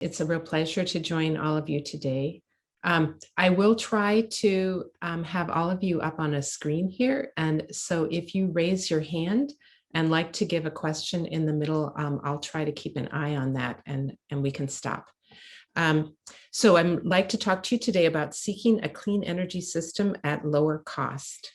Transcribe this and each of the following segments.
It's a real pleasure to join all of you today. I will try to have all of you up on a screen here. And so if you raise your hand and like to give a question in the middle, I'll try to keep an eye on that and we can stop. So I'd like to talk to you today about seeking a clean energy system at lower cost.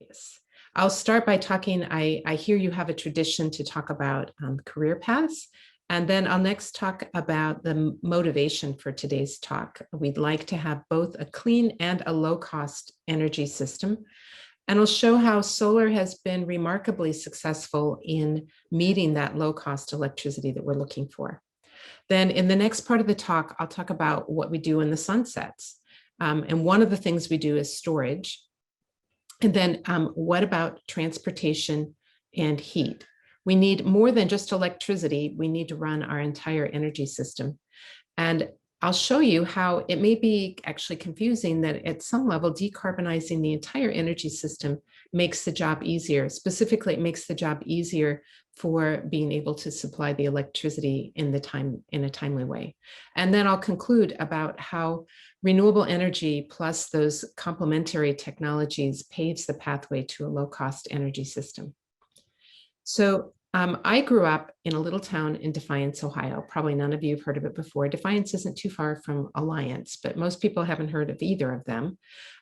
Yes. I'll start by talking, I hear you have a tradition to talk about career paths. And then I'll next talk about the motivation for today's talk. We'd like to have both a clean and a low-cost energy system. And I'll show how solar has been remarkably successful in meeting that low-cost electricity that we're looking for. Then in the next part of the talk, I'll talk about what we do when the sun sets. And one of the things we do is storage. And then what about transportation and heat? We need more than just electricity. We need to run our entire energy system. And I'll show you how it may be actually confusing that at some level, decarbonizing the entire energy system makes the job easier. Specifically, it makes the job easier for being able to supply the electricity in a timely way. And then I'll conclude about how renewable energy plus those complementary technologies paves the pathway to a low-cost energy system. So I grew up in a little town in Defiance, Ohio. Probably none of you have heard of it before. Defiance isn't too far from Alliance, but most people haven't heard of either of them.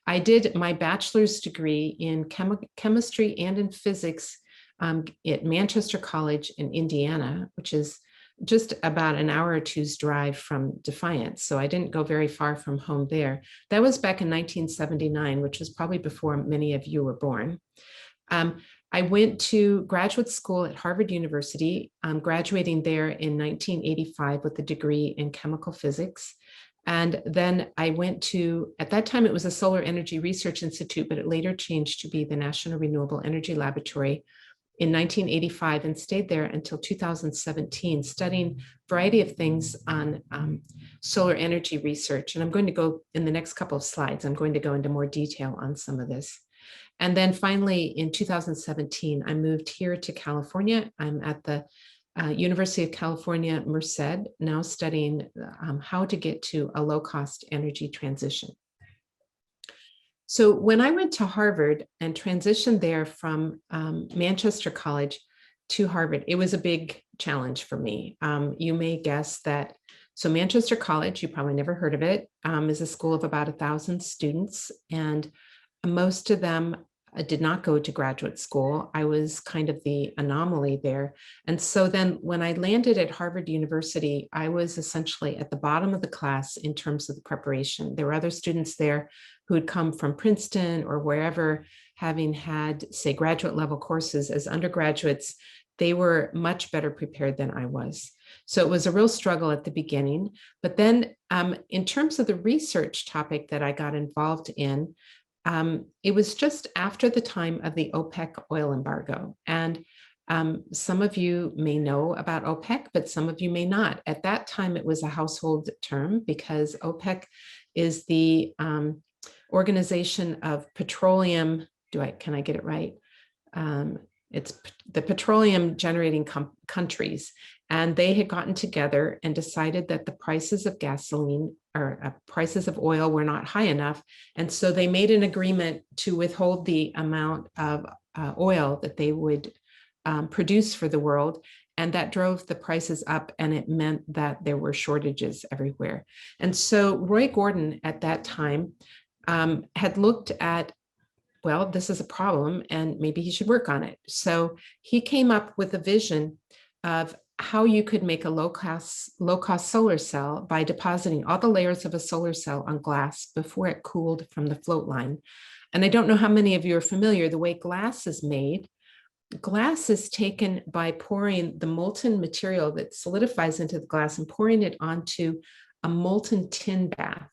I did my bachelor's degree in chemistry and in physics at Manchester College in Indiana, which is just about an hour or two's drive from Defiance. So I didn't go very far from home there. That was back in 1979, which was probably before many of you were born. I went to graduate school at Harvard University, graduating there in 1985 with a degree in chemical physics. And then I went to, at that time, it was a Solar Energy Research Institute, but it later changed to be the National Renewable Energy Laboratory in 1985 and stayed there until 2017, studying a variety of things on solar energy research. And I'm going to go, in the next couple of slides, I'm going to go into more detail on some of this. And then finally, in 2017, I moved here to California. I'm at the University of California, Merced, now studying how to get to a low-cost energy transition. So when I went to Harvard and transitioned there from Manchester College to Harvard, it was a big challenge for me. You may guess that, so Manchester College, you probably never heard of it, is a school of about 1,000 students, and most of them did not go to graduate school. I was kind of the anomaly there. And so then when I landed at Harvard University, I was essentially at the bottom of the class in terms of the preparation. There were other students there who had come from Princeton or wherever, having had, say, graduate level courses as undergraduates. They were much better prepared than I was. So it was a real struggle at the beginning. But then in terms of the research topic that I got involved in, it was just after the time of the OPEC oil embargo. And some of you may know about OPEC, but some of you may not. At that time, it was a household term because OPEC is the Organization of Petroleum, can I get it right? It's the petroleum generating countries. And they had gotten together and decided that the prices of gasoline or prices of oil were not high enough. And so they made an agreement to withhold the amount of oil that they would produce for the world. And that drove the prices up, and it meant that there were shortages everywhere. And so Roy Gordon at that time had looked at, well, this is a problem and maybe he should work on it. So he came up with a vision of how you could make a low-cost solar cell by depositing all the layers of a solar cell on glass before it cooled from the float line. And I don't know how many of you are familiar, the way glass is made. Glass is taken by pouring the molten material that solidifies into the glass and pouring it onto a molten tin bath.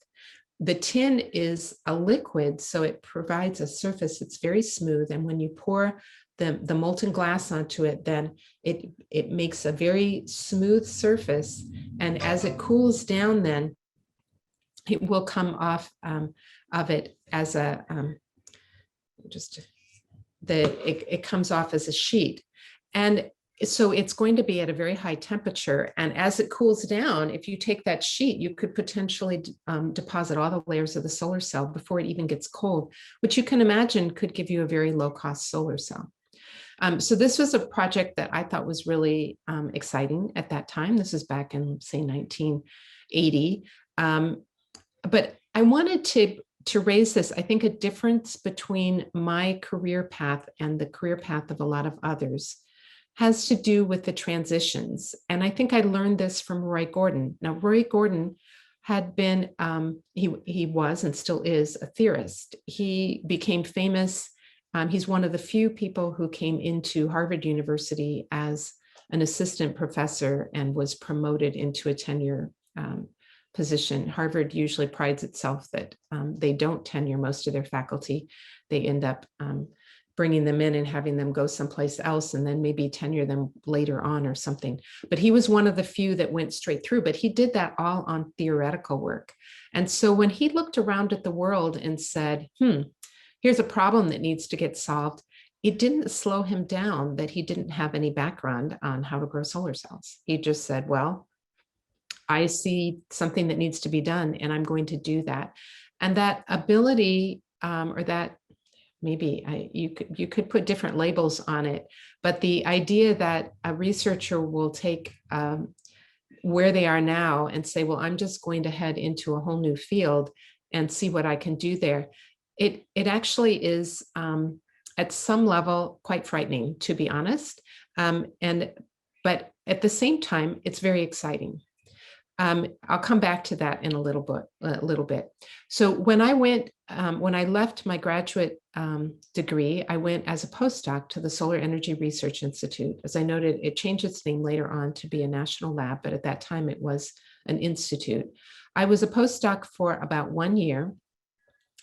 The tin is a liquid, so it provides a surface that's very smooth. And when you pour the molten glass onto it, then it makes a very smooth surface. And as it cools down, then it will come off of it as a, it comes off as a sheet. And So it's going to be at a very high temperature. And as it cools down, if you take that sheet, you could potentially deposit all the layers of the solar cell before it even gets cold, which you can imagine could give you a very low cost solar cell. So this was a project that I thought was really exciting at that time. This is back in, say, 1980. But I wanted to raise this. I think a difference between my career path and the career path of a lot of others has to do with the transitions. And I think I learned this from Roy Gordon. Now, Roy Gordon had been, he was and still is a theorist. He became famous. He's one of the few people who came into Harvard University as an assistant professor and was promoted into a tenure position. Harvard usually prides itself that they don't tenure most of their faculty. They end up bringing them in and having them go someplace else and then maybe tenure them later on or something. But he was one of the few that went straight through, but he did that all on theoretical work. And so when he looked around at the world and said, here's a problem that needs to get solved, it didn't slow him down that he didn't have any background on how to grow solar cells. He just said, well, I see something that needs to be done and I'm going to do that. And that ability, or that maybe you could put different labels on it, but the idea that a researcher will take where they are now and say, well, I'm just going to head into a whole new field and see what I can do there. It actually is at some level quite frightening, to be honest. But at the same time, it's very exciting. I'll come back to that in a little bit. So when I left my graduate degree, I went as a postdoc to the Solar Energy Research Institute. As I noted, it changed its name later on to be a national lab, but at that time it was an institute. I was a postdoc for about 1 year.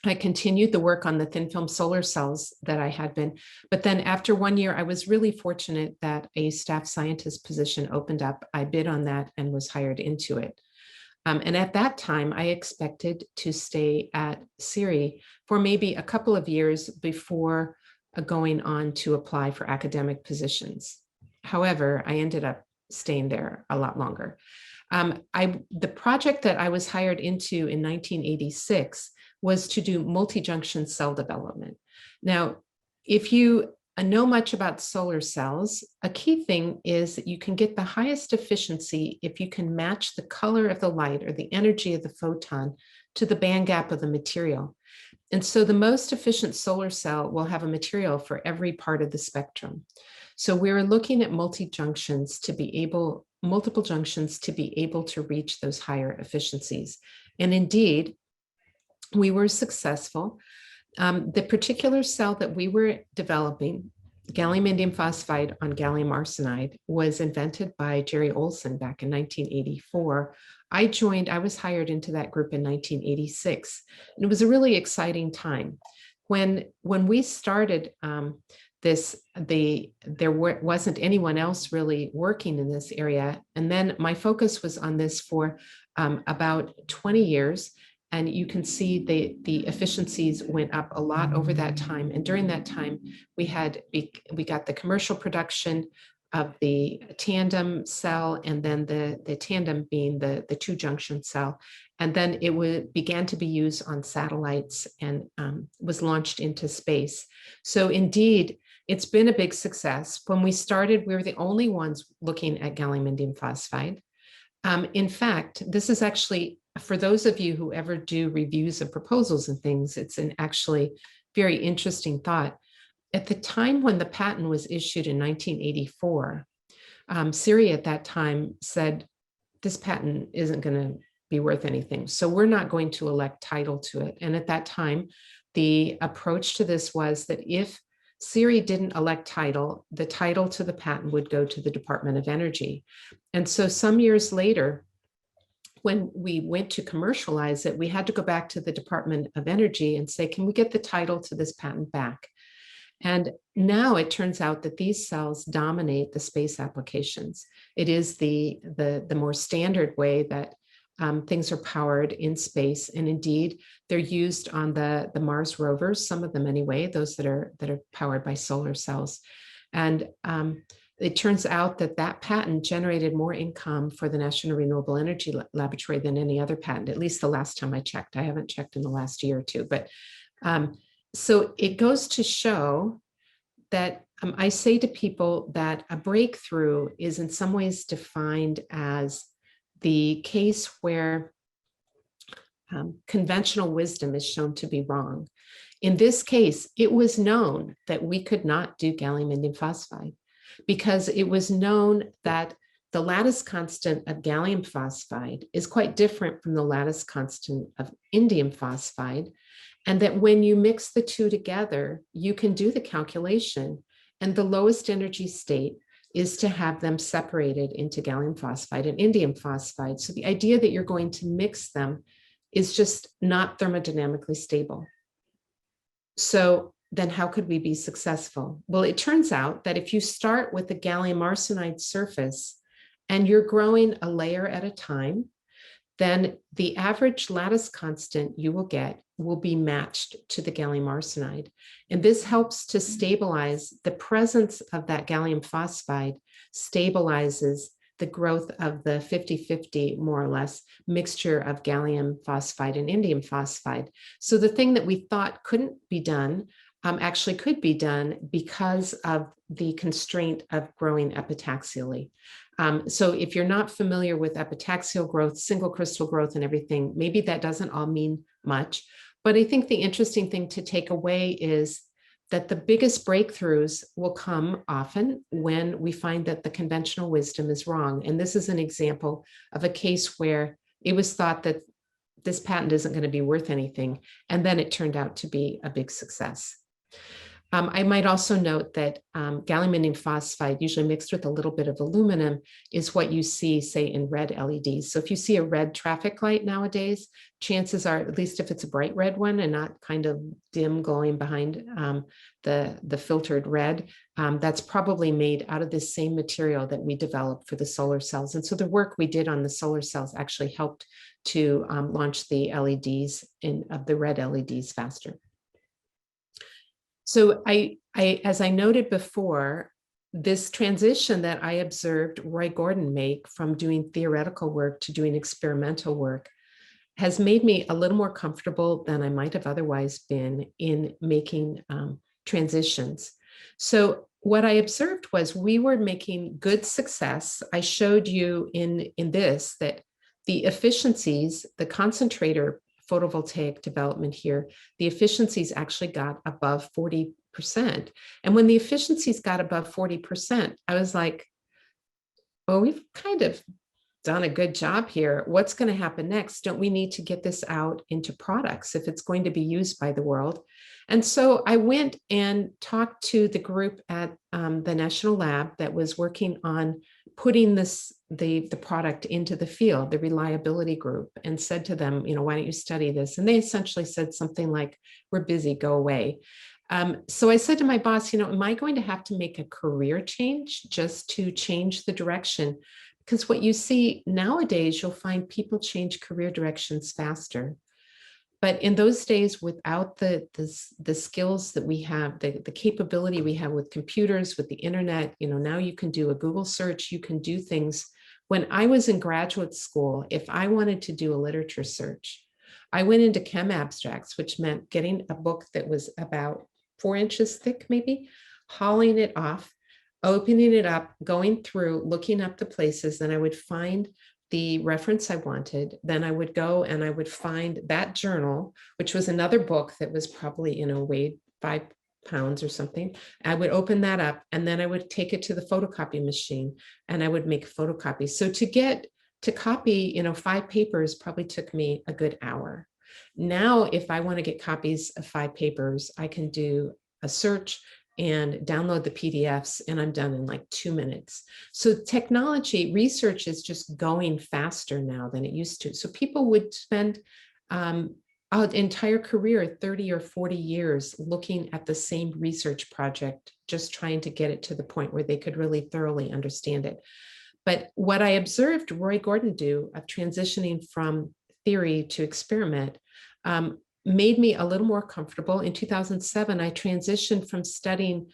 I continued the work on the thin film solar cells that I had been, but then after 1 year, I was really fortunate that a staff scientist position opened up. I bid on that and was hired into it. And at that time, I expected to stay at CIRI for maybe a couple of years before going on to apply for academic positions. However, I ended up staying there a lot longer. The project that I was hired into in 1986 was to do multi-junction cell development. Now, if you know much about solar cells, a key thing is that you can get the highest efficiency if you can match the color of the light or the energy of the photon to the band gap of the material. And so the most efficient solar cell will have a material for every part of the spectrum. So we're looking at multiple junctions to be able to reach those higher efficiencies. And indeed, we were successful. The particular cell that we were developing, gallium indium phosphide on gallium arsenide, was invented by Jerry Olson back in 1984. I was hired into that group in 1986. And it was a really exciting time. When we started there wasn't anyone else really working in this area. And then my focus was on this for about 20 years. And you can see the efficiencies went up a lot over that time. And during that time, we got the commercial production of the tandem cell, and then the tandem being the two junction cell. And then it began to be used on satellites and was launched into space. So indeed, it's been a big success. When we started, we were the only ones looking at gallium indium phosphide. In fact, this is actually, for those of you who ever do reviews of proposals and things, it's an actually very interesting thought. At the time when the patent was issued in 1984, CIRI at that time said, this patent isn't going to be worth anything, so we're not going to elect title to it. And at that time, the approach to this was that if CIRI didn't elect title, the title to the patent would go to the Department of Energy. And so some years later, when we went to commercialize it, we had to go back to the Department of Energy and say, can we get the title to this patent back? And now it turns out that these cells dominate the space applications. It is the more standard way that things are powered in space. And indeed, they're used on the Mars rovers, some of them anyway, those that are powered by solar cells. And it turns out that that patent generated more income for the National Renewable Energy Laboratory than any other patent, at least the last time I checked. I haven't checked in the last year or two, but so it goes to show that I say to people that a breakthrough is in some ways defined as the case where conventional wisdom is shown to be wrong. In this case, it was known that we could not do gallium indium phosphide because it was known that the lattice constant of gallium phosphide is quite different from the lattice constant of indium phosphide, and that when you mix the two together, you can do the calculation, and the lowest energy state is to have them separated into gallium phosphide and indium phosphide. So the idea that you're going to mix them is just not thermodynamically stable. So then how could we be successful? Well, it turns out that if you start with the gallium arsenide surface and you're growing a layer at a time, then the average lattice constant you will get will be matched to the gallium arsenide. And this helps to stabilize the presence of that gallium phosphide, stabilizes the growth of the 50-50, more or less, mixture of gallium phosphide and indium phosphide. So the thing that we thought couldn't be done actually could be done because of the constraint of growing epitaxially. So if you're not familiar with epitaxial growth, single crystal growth and everything, maybe that doesn't all mean much. But I think the interesting thing to take away is that the biggest breakthroughs will come often when we find that the conventional wisdom is wrong. And this is an example of a case where it was thought that this patent isn't going to be worth anything, and then it turned out to be a big success. I might also note that gallium indium phosphide, usually mixed with a little bit of aluminum, is what you see, say, in red LEDs. So if you see a red traffic light nowadays, chances are, at least if it's a bright red one and not kind of dim glowing behind the filtered red, that's probably made out of this same material that we developed for the solar cells. And so the work we did on the solar cells actually helped to launch the LEDs of the red LEDs faster. So as I noted before, this transition that I observed Roy Gordon make from doing theoretical work to doing experimental work has made me a little more comfortable than I might have otherwise been in making transitions. So what I observed was we were making good success. I showed you in this that the efficiencies, the concentrator photovoltaic development here, the efficiencies actually got above 40%. And when the efficiencies got above 40%, I was like, well, we've kind of done a good job here. What's going to happen next? Don't we need to get this out into products if it's going to be used by the world? And so I went and talked to the group at the National Lab that was working on putting the product into the field, the reliability group, and said to them, why don't you study this? And they essentially said something like, we're busy, go away. So I said to my boss, am I going to have to make a career change just to change the direction? Because what you see nowadays, you'll find people change career directions faster. But in those days, without the skills that we have, the capability we have with computers, with the internet, now you can do a Google search, you can do things. When I was in graduate school, if I wanted to do a literature search, I went into Chem Abstracts, which meant getting a book that was about 4 inches thick, maybe, hauling it off, opening it up, going through, looking up the places, then I would find the reference I wanted. Then I would go and I would find that journal, which was another book that was probably, weighed 5 pounds or something. I would open that up and then I would take it to the photocopy machine and I would make photocopies. So to get to copy, 5 papers probably took me a good hour. Now, if I want to get copies of 5 papers, I can do a search and download the PDFs, and I'm done in like 2 minutes. So technology research is just going faster now than it used to. So people would spend an entire career, 30 or 40 years, looking at the same research project, just trying to get it to the point where they could really thoroughly understand it. But what I observed Roy Gordon do of transitioning from theory to experiment made me a little more comfortable. In 2007, I transitioned from studying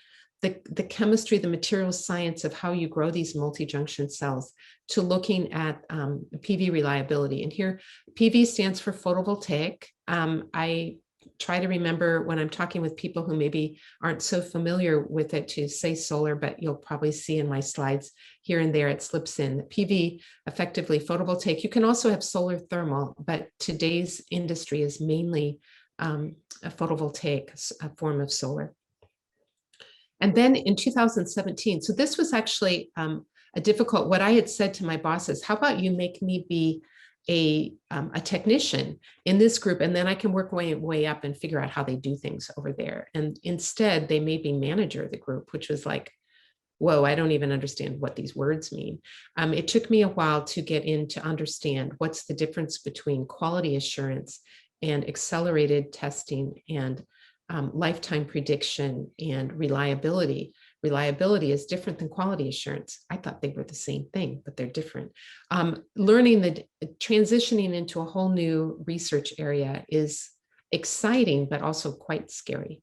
the chemistry, the material science of how you grow these multi-junction cells, to looking at PV reliability. And here, PV stands for photovoltaic. I try to remember when I'm talking with people who maybe aren't so familiar with it to say solar, but you'll probably see in my slides here and there it slips in. PV, effectively photovoltaic. You can also have solar thermal, but today's industry is mainly a photovoltaic, a form of solar. And then in 2017, so this was actually a difficult, what I had said to my bosses, how about you make me be a technician in this group, and then I can work way up and figure out how they do things over there. And instead, they made me manager of the group, which was like, whoa, I don't even understand what these words mean. It took me a while to get in to understand what's the difference between quality assurance and accelerated testing and lifetime prediction and reliability. Reliability is different than quality assurance. I thought they were the same thing, but they're different. Learning that transitioning into a whole new research area is exciting, but also quite scary.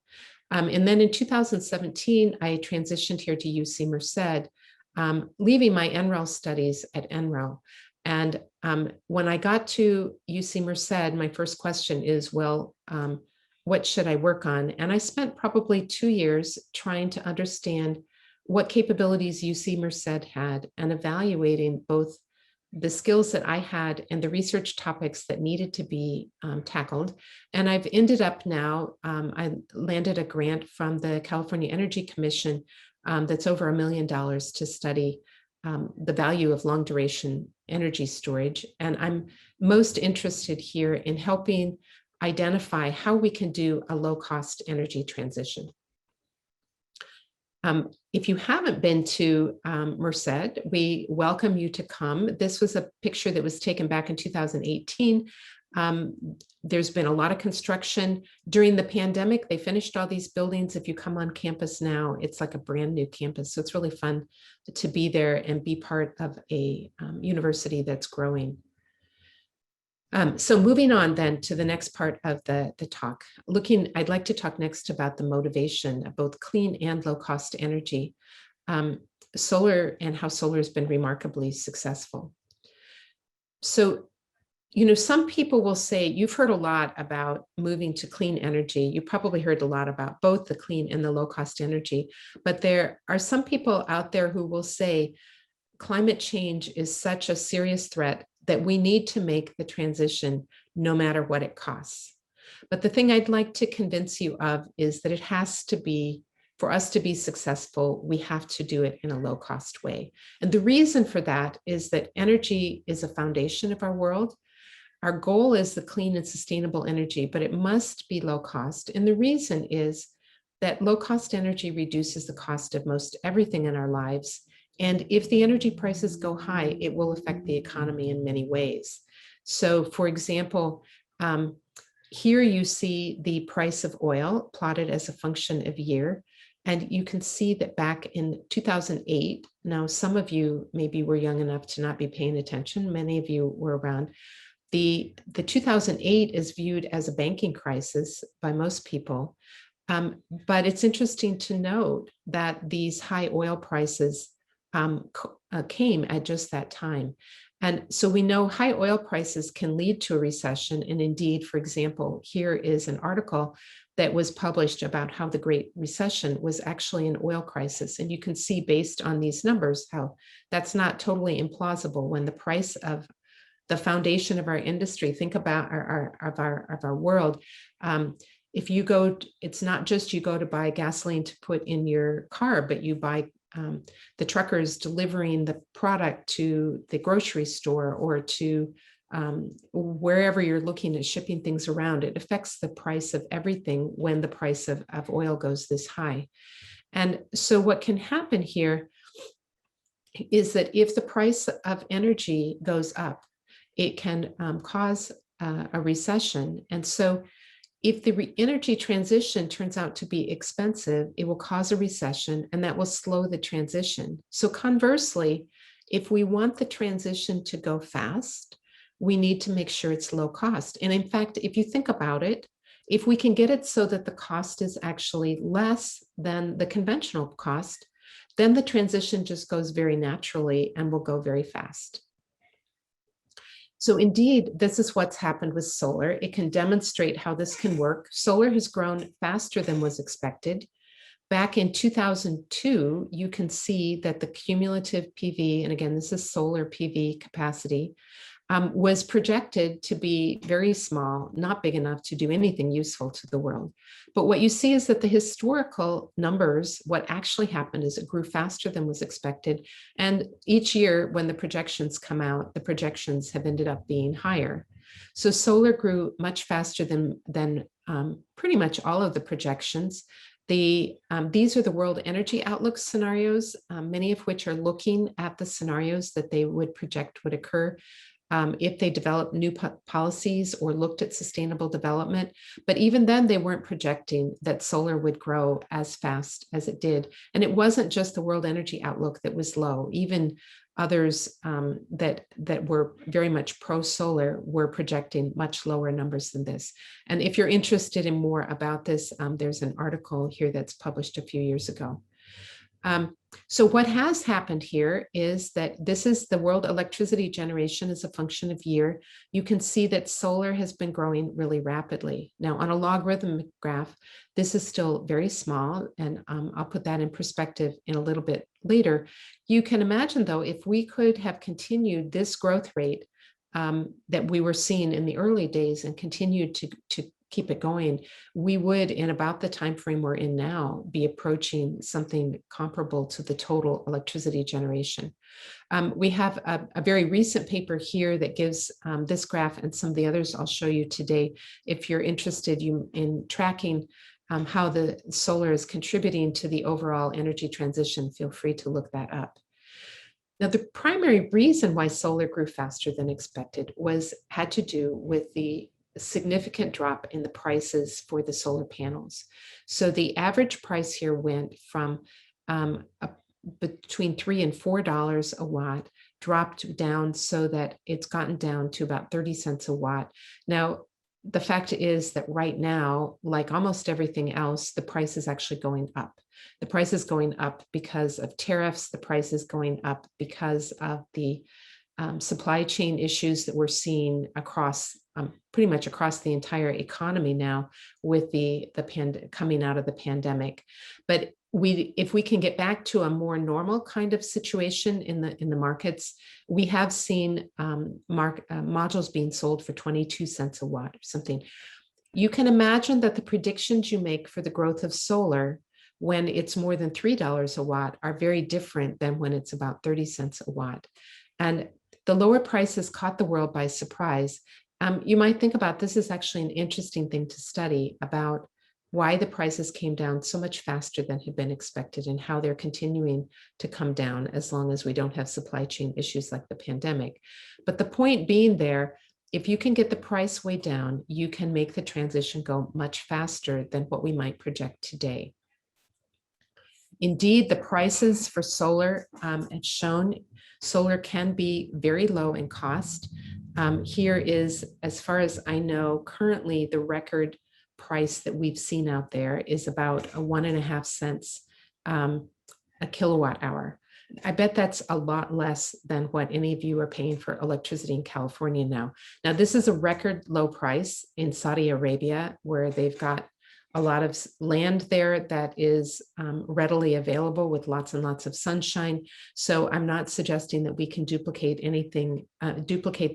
And then in 2017, I transitioned here to UC Merced, leaving my NREL studies at NREL. And when I got to UC Merced, my first question is, well, what should I work on? And I spent probably 2 years trying to understand what capabilities UC Merced had and evaluating both the skills that I had and the research topics that needed to be tackled. And I've ended up now, I landed a grant from the California Energy Commission that's over $1 million to study the value of long duration energy storage. And I'm most interested here in helping identify how we can do a low-cost energy transition. If you haven't been to Merced, we welcome you to come. This was a picture that was taken back in 2018. There's been a lot of construction. During the pandemic, they finished all these buildings. If you come on campus now, it's like a brand new campus. So it's really fun to be there and be part of a university that's growing. So moving on then to the next part of the talk. I'd like to talk next about the motivation of both clean and low cost energy, solar, and how solar has been remarkably successful. So, you know, some people will say, you've heard a lot about moving to clean energy. You probably heard a lot about both the clean and the low cost energy, but there are some people out there who will say, climate change is such a serious threat that we need to make the transition no matter what it costs. But the thing I'd like to convince you of is that it has to be, for us to be successful, we have to do it in a low cost way. And the reason for that is that energy is a foundation of our world. Our goal is the clean and sustainable energy, but it must be low cost. And the reason is that low cost energy reduces the cost of most everything in our lives. And if the energy prices go high, it will affect the economy in many ways. So for example, here you see the price of oil plotted as a function of year. And you can see that back in 2008, now some of you maybe were young enough to not be paying attention. Many of you were around. The 2008 is viewed as a banking crisis by most people. But it's interesting to note that these high oil prices came at just that time. And so we know high oil prices can lead to a recession. And indeed, for example, here is an article that was published about how the Great Recession was actually an oil crisis. And you can see based on these numbers how that's not totally implausible when the price of the foundation of our industry, think about our world. If you go, it's not just you go to buy gasoline to put in your car, but you buy the truckers delivering the product to the grocery store or to wherever you're looking at shipping things around. It affects the price of everything when the price of oil goes this high. And so what can happen here is that if the price of energy goes up, it can cause a recession. And so if the energy transition turns out to be expensive, it will cause a recession and that will slow the transition. So conversely, if we want the transition to go fast, we need to make sure it's low cost. And in fact, if you think about it, If we can get it so that the cost is actually less than the conventional cost, then the transition just goes very naturally and will go very fast. So indeed, this is what's happened with solar. It can demonstrate how this can work. Solar has grown faster than was expected. Back in 2002, you can see that the cumulative PV, and again, this is solar PV capacity, was projected to be very small, not big enough to do anything useful to the world. But what you see is that the historical numbers, what actually happened is it grew faster than was expected. And each year when the projections come out, the projections have ended up being higher. So solar grew much faster than pretty much all of the projections. These are the World Energy Outlook scenarios, many of which are looking at the scenarios that they would project would occur if they developed new policies or looked at sustainable development. But even then, they weren't projecting that solar would grow as fast as it did. And it wasn't just the World Energy Outlook that was low. Even others that were very much pro-solar were projecting much lower numbers than this. And if you're interested in more about this, there's an article here that's published a few years ago. So what has happened here is that this is the world electricity generation as a function of year. You can see that solar has been growing really rapidly. Now on a logarithmic graph, this is still very small, and I'll put that in perspective in a little bit later. You can imagine though, if we could have continued this growth rate that we were seeing in the early days and continued to keep it going, we would, in about the time frame we're in now, be approaching something comparable to the total electricity generation. We have a very recent paper here that gives this graph and some of the others I'll show you today. If you're interested in tracking how the solar is contributing to the overall energy transition, feel free to look that up. Now, the primary reason why solar grew faster than expected had to do with the significant drop in the prices for the solar panels. So the average price here went from between $3 and $4 a watt, dropped down so that it's gotten down to about 30 cents a watt. Now, the fact is that right now, like almost everything else, the price is actually going up. The price is going up because of tariffs. The price is going up because of the supply chain issues that we're seeing across pretty much across the entire economy now with coming out of the pandemic. But if we can get back to a more normal kind of situation in the markets, we have seen modules being sold for 22 cents a watt or something. You can imagine that the predictions you make for the growth of solar when it's more than $3 a watt are very different than when it's about 30 cents a watt. And the lower prices caught the world by surprise. You might think about this is actually an interesting thing to study about why the prices came down so much faster than had been expected and how they're continuing to come down as long as we don't have supply chain issues like the pandemic. But the point being there, if you can get the price way down, you can make the transition go much faster than what we might project today. Indeed, the prices for solar, as shown, solar can be very low in cost. Here is, as far as I know, currently the record price that we've seen out there is about 1.5 cents a kilowatt hour. I bet that's a lot less than what any of you are paying for electricity in California now. Now, this is a record low price in Saudi Arabia, where they've got a lot of land there that is readily available with lots and lots of sunshine. So I'm not suggesting that we can duplicate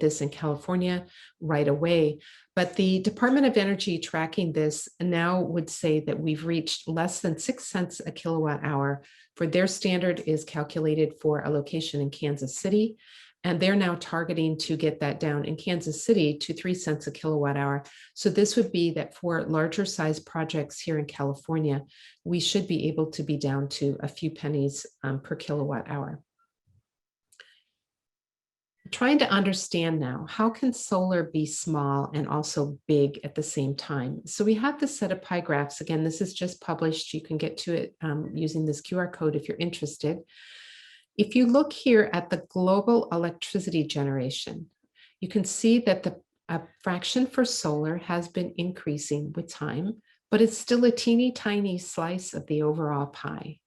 this in California right away. But the Department of Energy tracking this now would say that we've reached less than 6 cents a kilowatt hour. For their standard is calculated for a location in Kansas City. And they're now targeting to get that down in Kansas City to 3 cents a kilowatt hour. So this would be that for larger size projects here in California, we should be able to be down to a few pennies per kilowatt hour. Trying to understand now, how can solar be small and also big at the same time? So we have this set of pie graphs. Again, this is just published. You can get to it using this QR code if you're interested. If you look here at the global electricity generation, you can see that a fraction for solar has been increasing with time, but it's still a teeny tiny slice of the overall pie.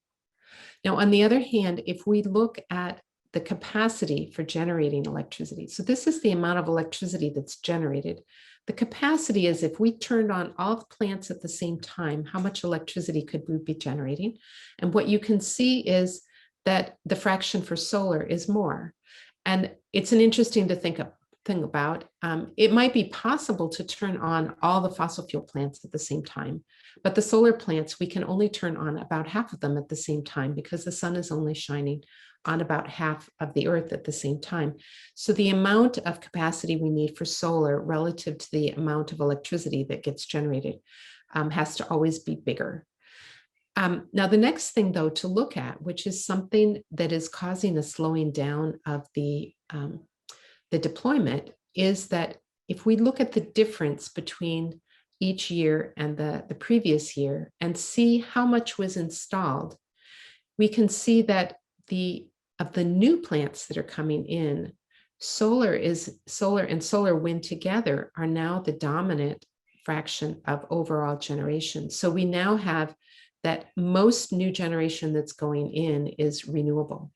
Now, on the other hand, if we look at the capacity for generating electricity, so this is the amount of electricity that's generated. The capacity is if we turned on all the plants at the same time, how much electricity could we be generating? And what you can see is that the fraction for solar is more. And it's an interesting to think about. It might be possible to turn on all the fossil fuel plants at the same time, but the solar plants, we can only turn on about half of them at the same time because the sun is only shining on about half of the earth at the same time. So the amount of capacity we need for solar relative to the amount of electricity that gets generated has to always be bigger. Now, the next thing, though, to look at, which is something that is causing a slowing down of the deployment, is that if we look at the difference between each year and the previous year and see how much was installed, we can see that of the new plants that are coming in, solar and solar wind together are now the dominant fraction of overall generation. So we now have that most new generation that's going in is renewable.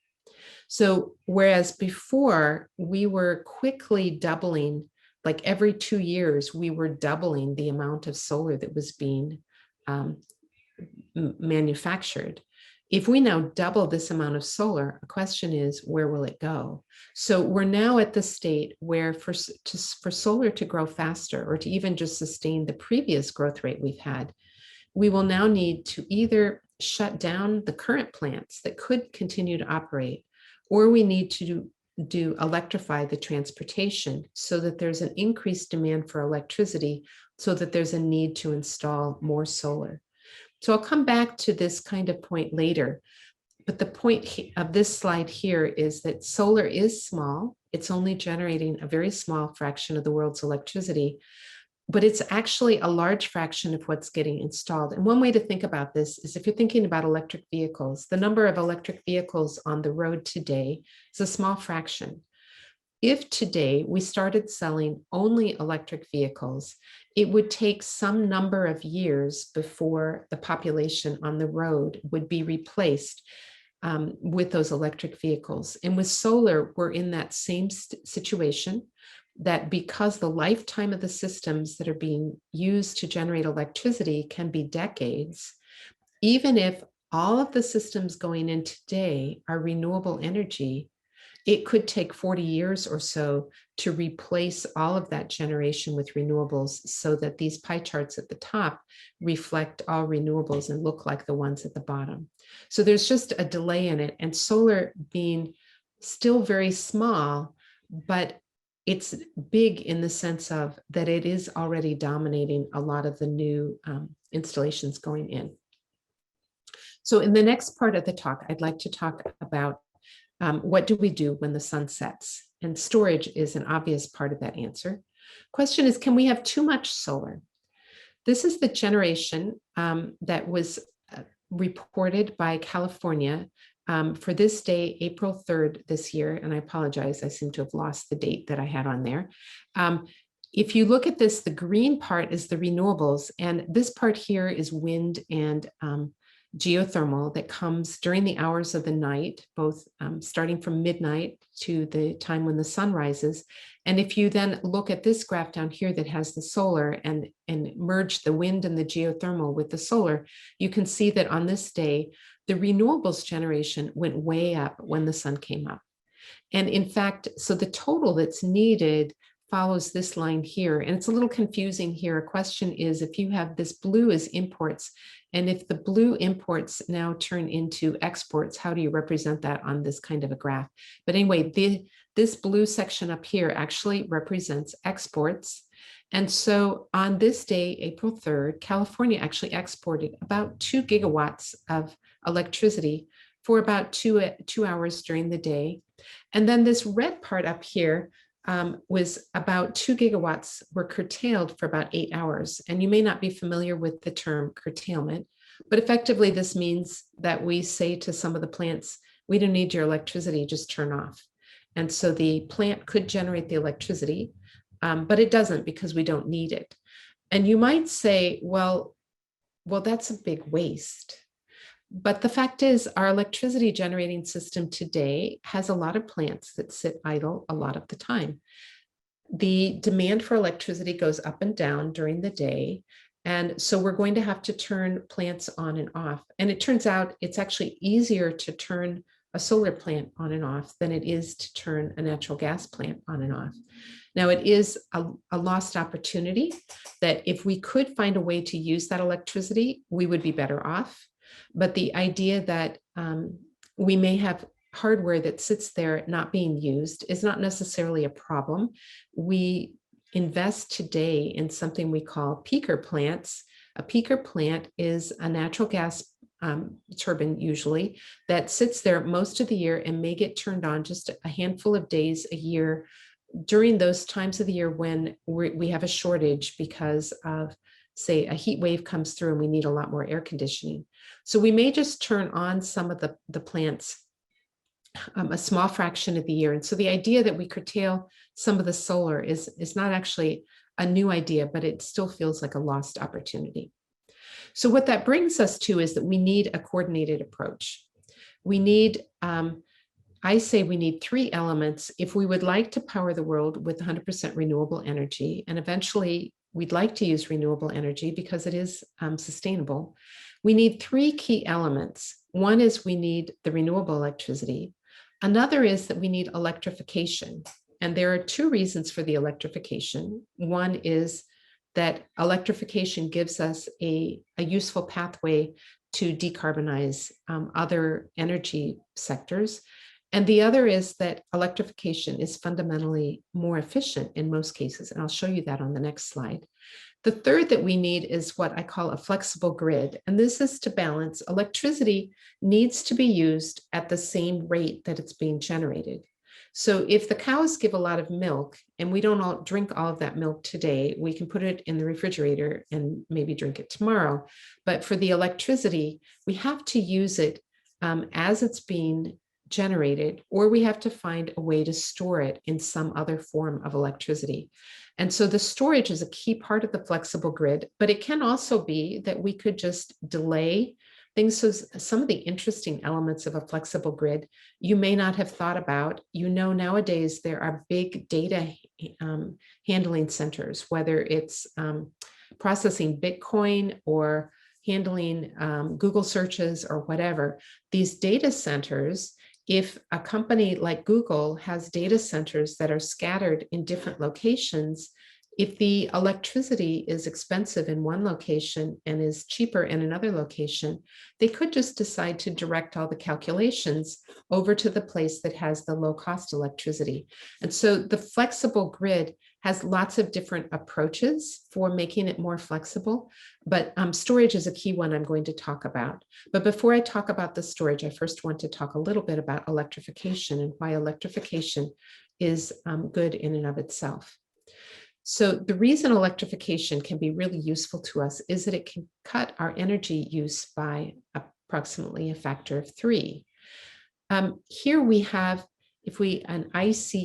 So whereas before we were quickly doubling, like every 2 years, we were doubling the amount of solar that was being manufactured. If we now double this amount of solar, the question is, where will it go? So we're now at the state where for solar to grow faster or to even just sustain the previous growth rate we've had, we will now need to either shut down the current plants that could continue to operate, or we need to electrify the transportation so that there's an increased demand for electricity, so that there's a need to install more solar. So I'll come back to this kind of point later, but the point of this slide here is that solar is small. It's only generating a very small fraction of the world's electricity, but it's actually a large fraction of what's getting installed. And one way to think about this is if you're thinking about electric vehicles, the number of electric vehicles on the road today is a small fraction. If today we started selling only electric vehicles, it would take some number of years before the population on the road would be replaced with those electric vehicles. And with solar, we're in that same situation, that because the lifetime of the systems that are being used to generate electricity can be decades, even if all of the systems going in today are renewable energy, it could take 40 years or so to replace all of that generation with renewables so that these pie charts at the top reflect all renewables and look like the ones at the bottom. So there's just a delay in it, and solar being still very small, but it's big in the sense of that it is already dominating a lot of the new installations going in. So in the next part of the talk, I'd like to talk about what do we do when the sun sets? And storage is an obvious part of that answer. Question is, can we have too much solar? This is the generation that was reported by California for this day, April 3rd this year. And I apologize, I seem to have lost the date that I had on there. If you look at this, the green part is the renewables. And this part here is wind and geothermal that comes during the hours of the night, both starting from midnight to the time when the sun rises. And if you then look at this graph down here that has the solar and merge the wind and the geothermal with the solar, you can see that on this day, the renewables generation went way up when the sun came up. And in fact, so the total that's needed follows this line here. And it's a little confusing here. A question is, if you have this blue as imports, and if the blue imports now turn into exports, how do you represent that on this kind of a graph? But anyway, this blue section up here actually represents exports. And so on this day, April 3rd, California actually exported about 2 gigawatts of electricity for about two hours during the day. And then this red part up here was about 2 gigawatts were curtailed for about 8 hours. And you may not be familiar with the term curtailment, but effectively this means that we say to some of the plants, we don't need your electricity, just turn off. And so the plant could generate the electricity, but it doesn't because we don't need it. And you might say, well, that's a big waste. But the fact is, our electricity generating system today has a lot of plants that sit idle a lot of the time. The demand for electricity goes up and down during the day. And so we're going to have to turn plants on and off. And it turns out it's actually easier to turn a solar plant on and off than it is to turn a natural gas plant on and off. Now, it is a lost opportunity that if we could find a way to use that electricity, we would be better off. But the idea that we may have hardware that sits there not being used is not necessarily a problem. We invest today in something we call peaker plants. A peaker plant is a natural gas turbine usually that sits there most of the year and may get turned on just a handful of days a year during those times of the year when we have a shortage because of, say, a heat wave comes through and we need a lot more air conditioning. So we may just turn on some of the plants a small fraction of the year. And so the idea that we curtail some of the solar is not actually a new idea, but it still feels like a lost opportunity. So what that brings us to is that we need a coordinated approach. We need, I say we need three elements if we would like to power the world with 100% renewable energy, and eventually we'd like to use renewable energy because it is sustainable. We need three key elements. One is we need the renewable electricity. Another is that we need electrification. And there are two reasons for the electrification. One is that electrification gives us a useful pathway to decarbonize other energy sectors. And the other is that electrification is fundamentally more efficient in most cases. And I'll show you that on the next slide. The third that we need is what I call a flexible grid. And this is to balance electricity needs to be used at the same rate that it's being generated. So if the cows give a lot of milk and we don't all drink all of that milk today, we can put it in the refrigerator and maybe drink it tomorrow. But for the electricity, we have to use it as it's being generated, or we have to find a way to store it in some other form of electricity. And so the storage is a key part of the flexible grid, but it can also be that we could just delay things. So some of the interesting elements of a flexible grid you may not have thought about. You know, nowadays there are big data handling centers, whether it's processing Bitcoin or handling Google searches or whatever. These data centers, if a company like Google has data centers that are scattered in different locations, if the electricity is expensive in one location and is cheaper in another location, they could just decide to direct all the calculations over to the place that has the low cost electricity. And so the flexible grid has lots of different approaches for making it more flexible, but storage is a key one I'm going to talk about. But before I talk about the storage, I first want to talk a little bit about electrification and why electrification is good in and of itself. So the reason electrification can be really useful to us is that it can cut our energy use by approximately a factor of 3. Here we have, an ICE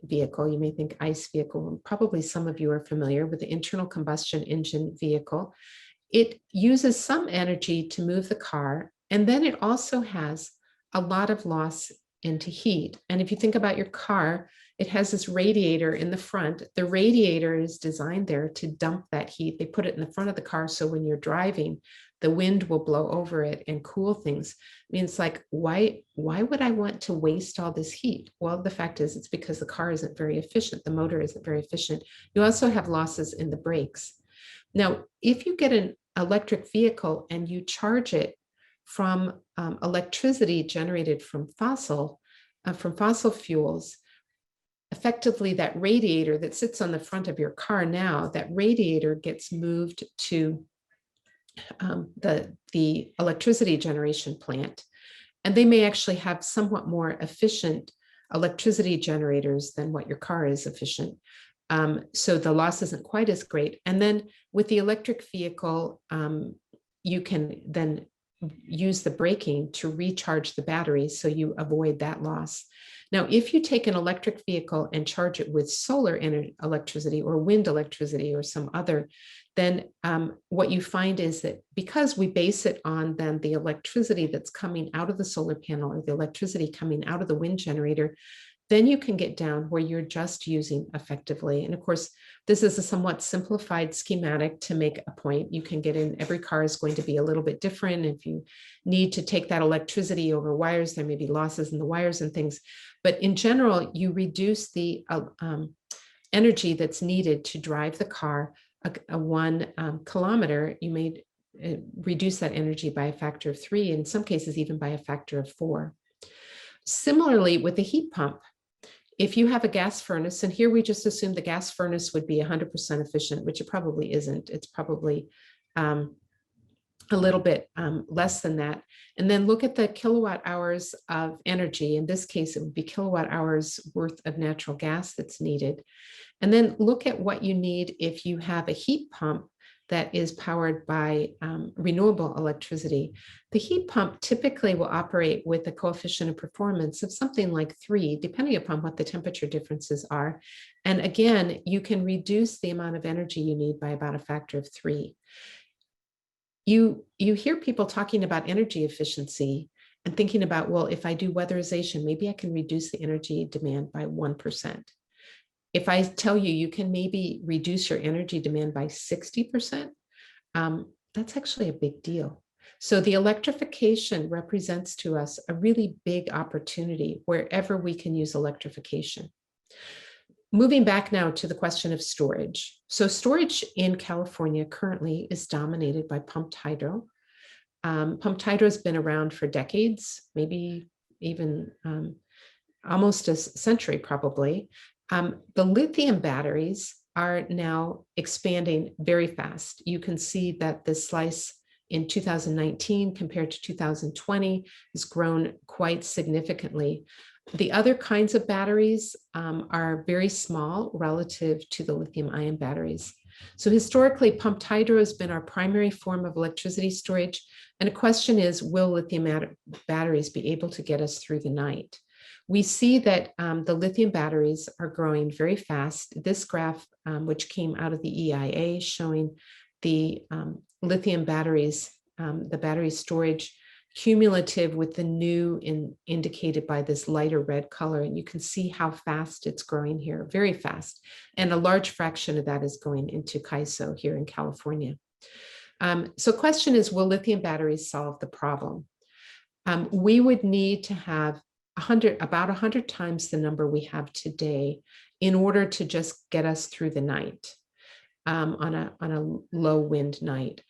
vehicle, you may think ICE vehicle, probably some of you are familiar with the internal combustion engine vehicle. It uses some energy to move the car, and then it also has a lot of loss into heat. And if you think about your car, it has this radiator in the front. The radiator is designed there to dump that heat. They put it in the front of the car so when you're driving, the wind will blow over it and cool things. I mean, it's like, why would I want to waste all this heat? Well, the fact is, it's because the car isn't very efficient. The motor isn't very efficient. You also have losses in the brakes. Now, if you get an electric vehicle and you charge it from electricity generated from fossil fuels, effectively that radiator that sits on the front of your car now, that radiator gets moved to the electricity generation plant. And they may actually have somewhat more efficient electricity generators than what your car is efficient. So the loss isn't quite as great. And then with the electric vehicle, you can then use the braking to recharge the battery so you avoid that loss. Now, if you take an electric vehicle and charge it with solar electricity or wind electricity or some other, then what you find is that because we base it on then the electricity that's coming out of the solar panel or the electricity coming out of the wind generator, then you can get down where you're just using effectively. And of course, this is a somewhat simplified schematic to make a point. You can get in, every car is going to be a little bit different. If you need to take that electricity over wires, there may be losses in the wires and things. But in general, you reduce the energy that's needed to drive the car a 1 kilometer. You may reduce that energy by a factor of 3, in some cases, even by a factor of 4. Similarly, with the heat pump, if you have a gas furnace, and here we just assume the gas furnace would be 100% efficient, which it probably isn't. It's probably a little bit less than that. And then look at the kilowatt hours of energy. In this case, it would be kilowatt hours worth of natural gas that's needed. And then look at what you need if you have a heat pump that is powered by renewable electricity. The heat pump typically will operate with a coefficient of performance of something like 3, depending upon what the temperature differences are. And again, you can reduce the amount of energy you need by about a factor of 3. You hear people talking about energy efficiency and thinking about, well, if I do weatherization, maybe I can reduce the energy demand by 1%. If I tell you, you can maybe reduce your energy demand by 60%, that's actually a big deal. So the electrification represents to us a really big opportunity wherever we can use electrification. Moving back now to the question of storage. So storage in California currently is dominated by pumped hydro. Pumped hydro has been around for decades, maybe even almost a century probably. The lithium batteries are now expanding very fast. You can see that the slice in 2019 compared to 2020 has grown quite significantly. The other kinds of batteries are very small relative to the lithium-ion batteries. So historically, pumped hydro has been our primary form of electricity storage. And the question is, will lithium batteries be able to get us through the night? We see that the lithium batteries are growing very fast. This graph, which came out of the EIA, showing the lithium batteries, the battery storage cumulative with the new indicated by this lighter red color. And you can see how fast it's growing here, very fast. And a large fraction of that is going into CAISO here in California. So question is, will lithium batteries solve the problem? We would need to have about 100 times the number we have today in order to just get us through the night on a low wind night.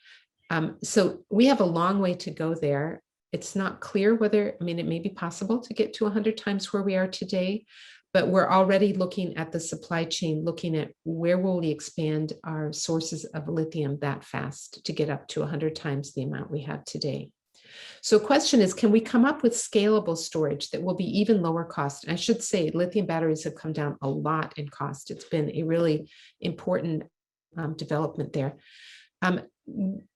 So we have a long way to go there. It's not clear whether, I mean, it may be possible to get to 100 times where we are today, but we're already looking at the supply chain, looking at where will we expand our sources of lithium that fast to get up to 100 times the amount we have today. So question is, can we come up with scalable storage that will be even lower cost? And I should say lithium batteries have come down a lot in cost. It's been a really important development there.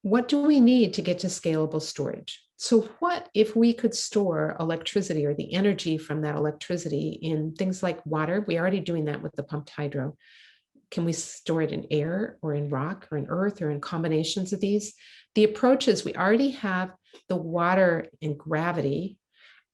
What do we need to get to scalable storage? So what if we could store electricity or the energy from that electricity in things like water? We're already doing that with the pumped hydro. Can we store it in air or in rock or in earth or in combinations of these? The approach is we already have the water and gravity,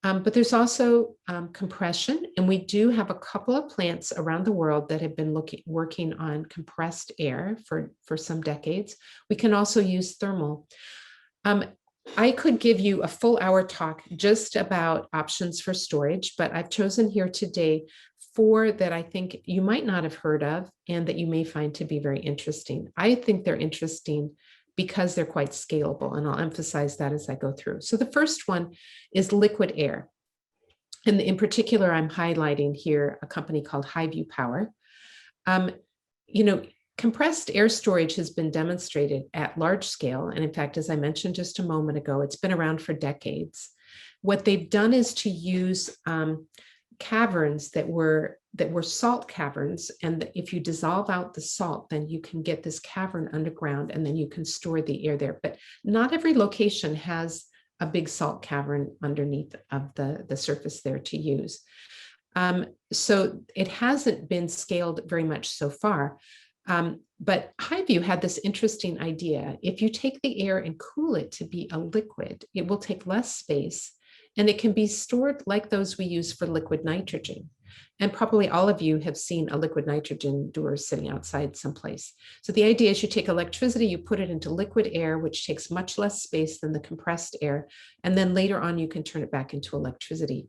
but there's also compression. And we do have a couple of plants around the world that have been working on compressed air for some decades. We can also use thermal. I could give you a full hour talk just about options for storage, but I've chosen here today 4 that I think you might not have heard of and that you may find to be very interesting. I think they're interesting because they're quite scalable, and I'll emphasize that as I go through. So the first one is liquid air. And in particular, I'm highlighting here a company called Highview Power. Compressed air storage has been demonstrated at large scale. And in fact, as I mentioned just a moment ago, it's been around for decades. What they've done is to use caverns that were salt caverns. And if you dissolve out the salt, then you can get this cavern underground and then you can store the air there. But not every location has a big salt cavern underneath of the surface there to use. So it hasn't been scaled very much so far. But Highview had this interesting idea. If you take the air and cool it to be a liquid, it will take less space and it can be stored like those we use for liquid nitrogen. And probably all of you have seen a liquid nitrogen door sitting outside someplace. So the idea is you take electricity, you put it into liquid air, which takes much less space than the compressed air. And then later on, you can turn it back into electricity.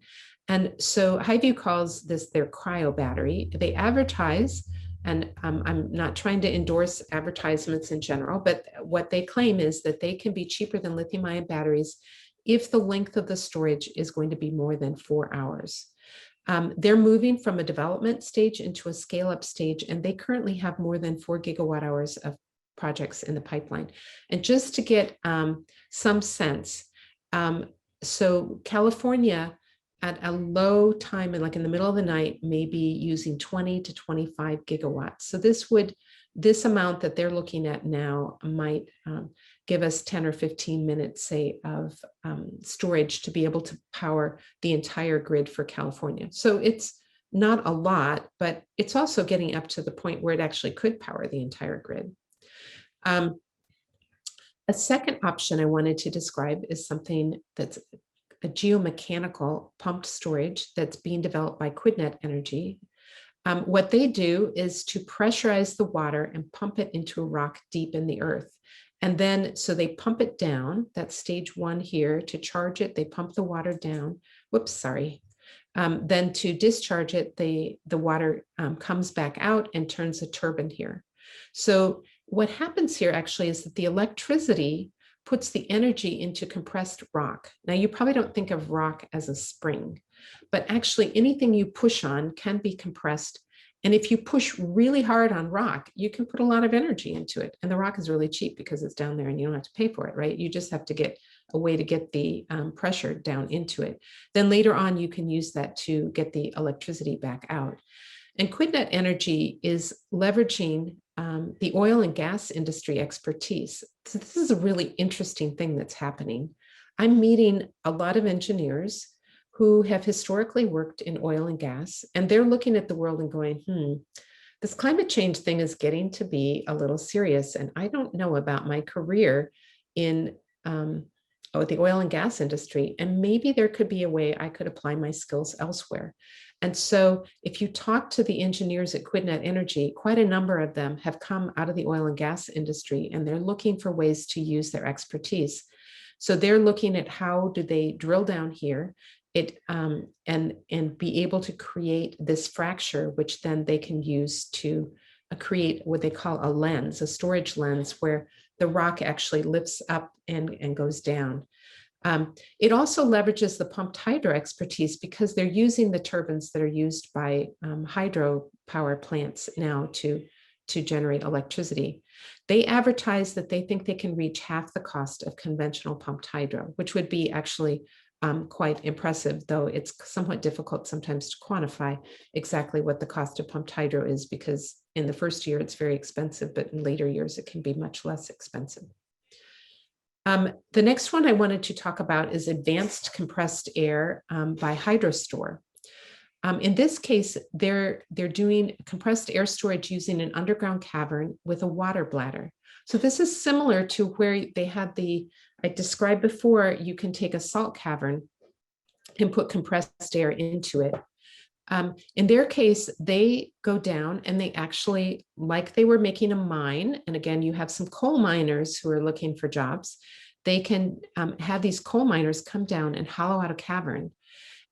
And so Highview calls this their cryo battery. They advertise, and I'm not trying to endorse advertisements in general, but what they claim is that they can be cheaper than lithium-ion batteries if the length of the storage is going to be more than 4 hours. They're moving from a development stage into a scale-up stage, and they currently have more than 4 gigawatt hours of projects in the pipeline. And just to get some sense, so California at a low time, and like in the middle of the night, may be using 20 to 25 gigawatts. So this amount that they're looking at now might give us 10 or 15 minutes, say, of storage to be able to power the entire grid for California. So it's not a lot, but it's also getting up to the point where it actually could power the entire grid. A second option I wanted to describe is something that's a geomechanical pumped storage that's being developed by QuidNet Energy. What they do is to pressurize the water and pump it into a rock deep in the earth. And then, so they pump it down, that's stage one here. To charge it, they pump the water down. Whoops, sorry. Then to discharge it, the water comes back out and turns a turbine here. So what happens here actually is that the electricity puts the energy into compressed rock. Now, you probably don't think of rock as a spring, but actually anything you push on can be compressed. And if you push really hard on rock, you can put a lot of energy into it. And the rock is really cheap because it's down there and you don't have to pay for it, right? You just have to get a way to get the pressure down into it. Then later on, you can use that to get the electricity back out. And QuidNet Energy is leveraging the oil and gas industry expertise. So this is a really interesting thing that's happening. I'm meeting a lot of engineers who have historically worked in oil and gas, and they're looking at the world and going, this climate change thing is getting to be a little serious, and I don't know about my career in the oil and gas industry, and maybe there could be a way I could apply my skills elsewhere. And so if you talk to the engineers at QuidNet Energy, quite a number of them have come out of the oil and gas industry, and they're looking for ways to use their expertise. So they're looking at how do they drill down here and be able to create this fracture, which then they can use to create what they call a lens, a storage lens, where the rock actually lifts up and goes down. It also leverages the pumped hydro expertise because they're using the turbines that are used by hydro power plants now to generate electricity. They advertise that they think they can reach half the cost of conventional pumped hydro, which would be actually quite impressive, though it's somewhat difficult sometimes to quantify exactly what the cost of pumped hydro is, because in the first year it's very expensive, but in later years it can be much less expensive. The next one I wanted to talk about is advanced compressed air by HydroStore. In this case, they're doing compressed air storage using an underground cavern with a water bladder. So this is similar to where they had I described before, you can take a salt cavern and put compressed air into it. In their case, they go down and they actually, like they were making a mine, and again, you have some coal miners who are looking for jobs, they can have these coal miners come down and hollow out a cavern.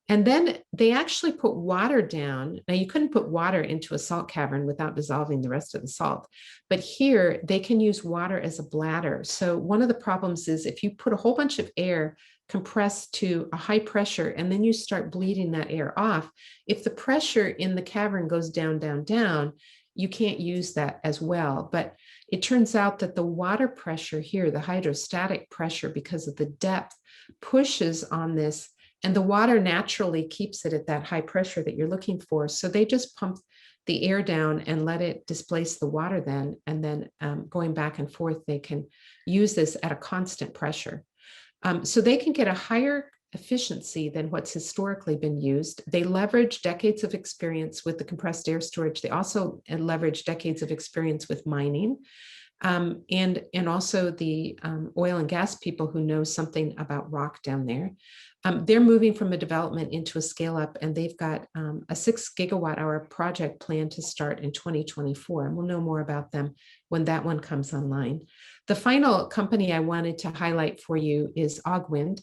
And then they actually put water down. Now, you couldn't put water into a salt cavern without dissolving the rest of the salt. But here, they can use water as a bladder. So one of the problems is if you put a whole bunch of air compressed to a high pressure, and then you start bleeding that air off, if the pressure in the cavern goes down, down, down, you can't use that as well. But it turns out that the water pressure here, the hydrostatic pressure, because of the depth, pushes on this, and the water naturally keeps it at that high pressure that you're looking for. So they just pump the air down and let it displace the water then, and then going back and forth, they can use this at a constant pressure. So they can get a higher efficiency than what's historically been used. They leverage decades of experience with the compressed air storage. They also leverage decades of experience with mining. And also the oil and gas people who know something about rock down there. They're moving from a development into a scale up, and they've got a 6 gigawatt hour project planned to start in 2024. And we'll know more about them when that one comes online. The final company I wanted to highlight for you is OGwind.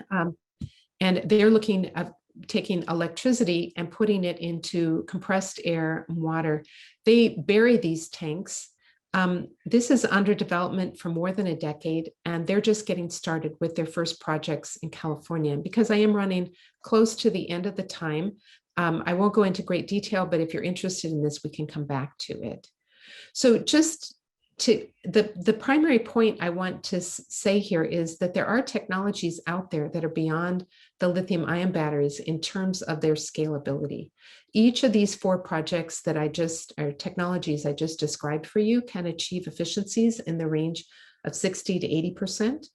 And they're looking at taking electricity and putting it into compressed air and water. They bury these tanks. This is under development for more than a decade, and they're just getting started with their first projects in California. And because I am running close to the end of the time, I won't go into great detail, but if you're interested in this, we can come back to it. So just to the primary point I want to say here is that there are technologies out there that are beyond the lithium ion batteries in terms of their scalability. Each of these 4 projects that or technologies I just described for you can achieve efficiencies in the range of 60 to 80%.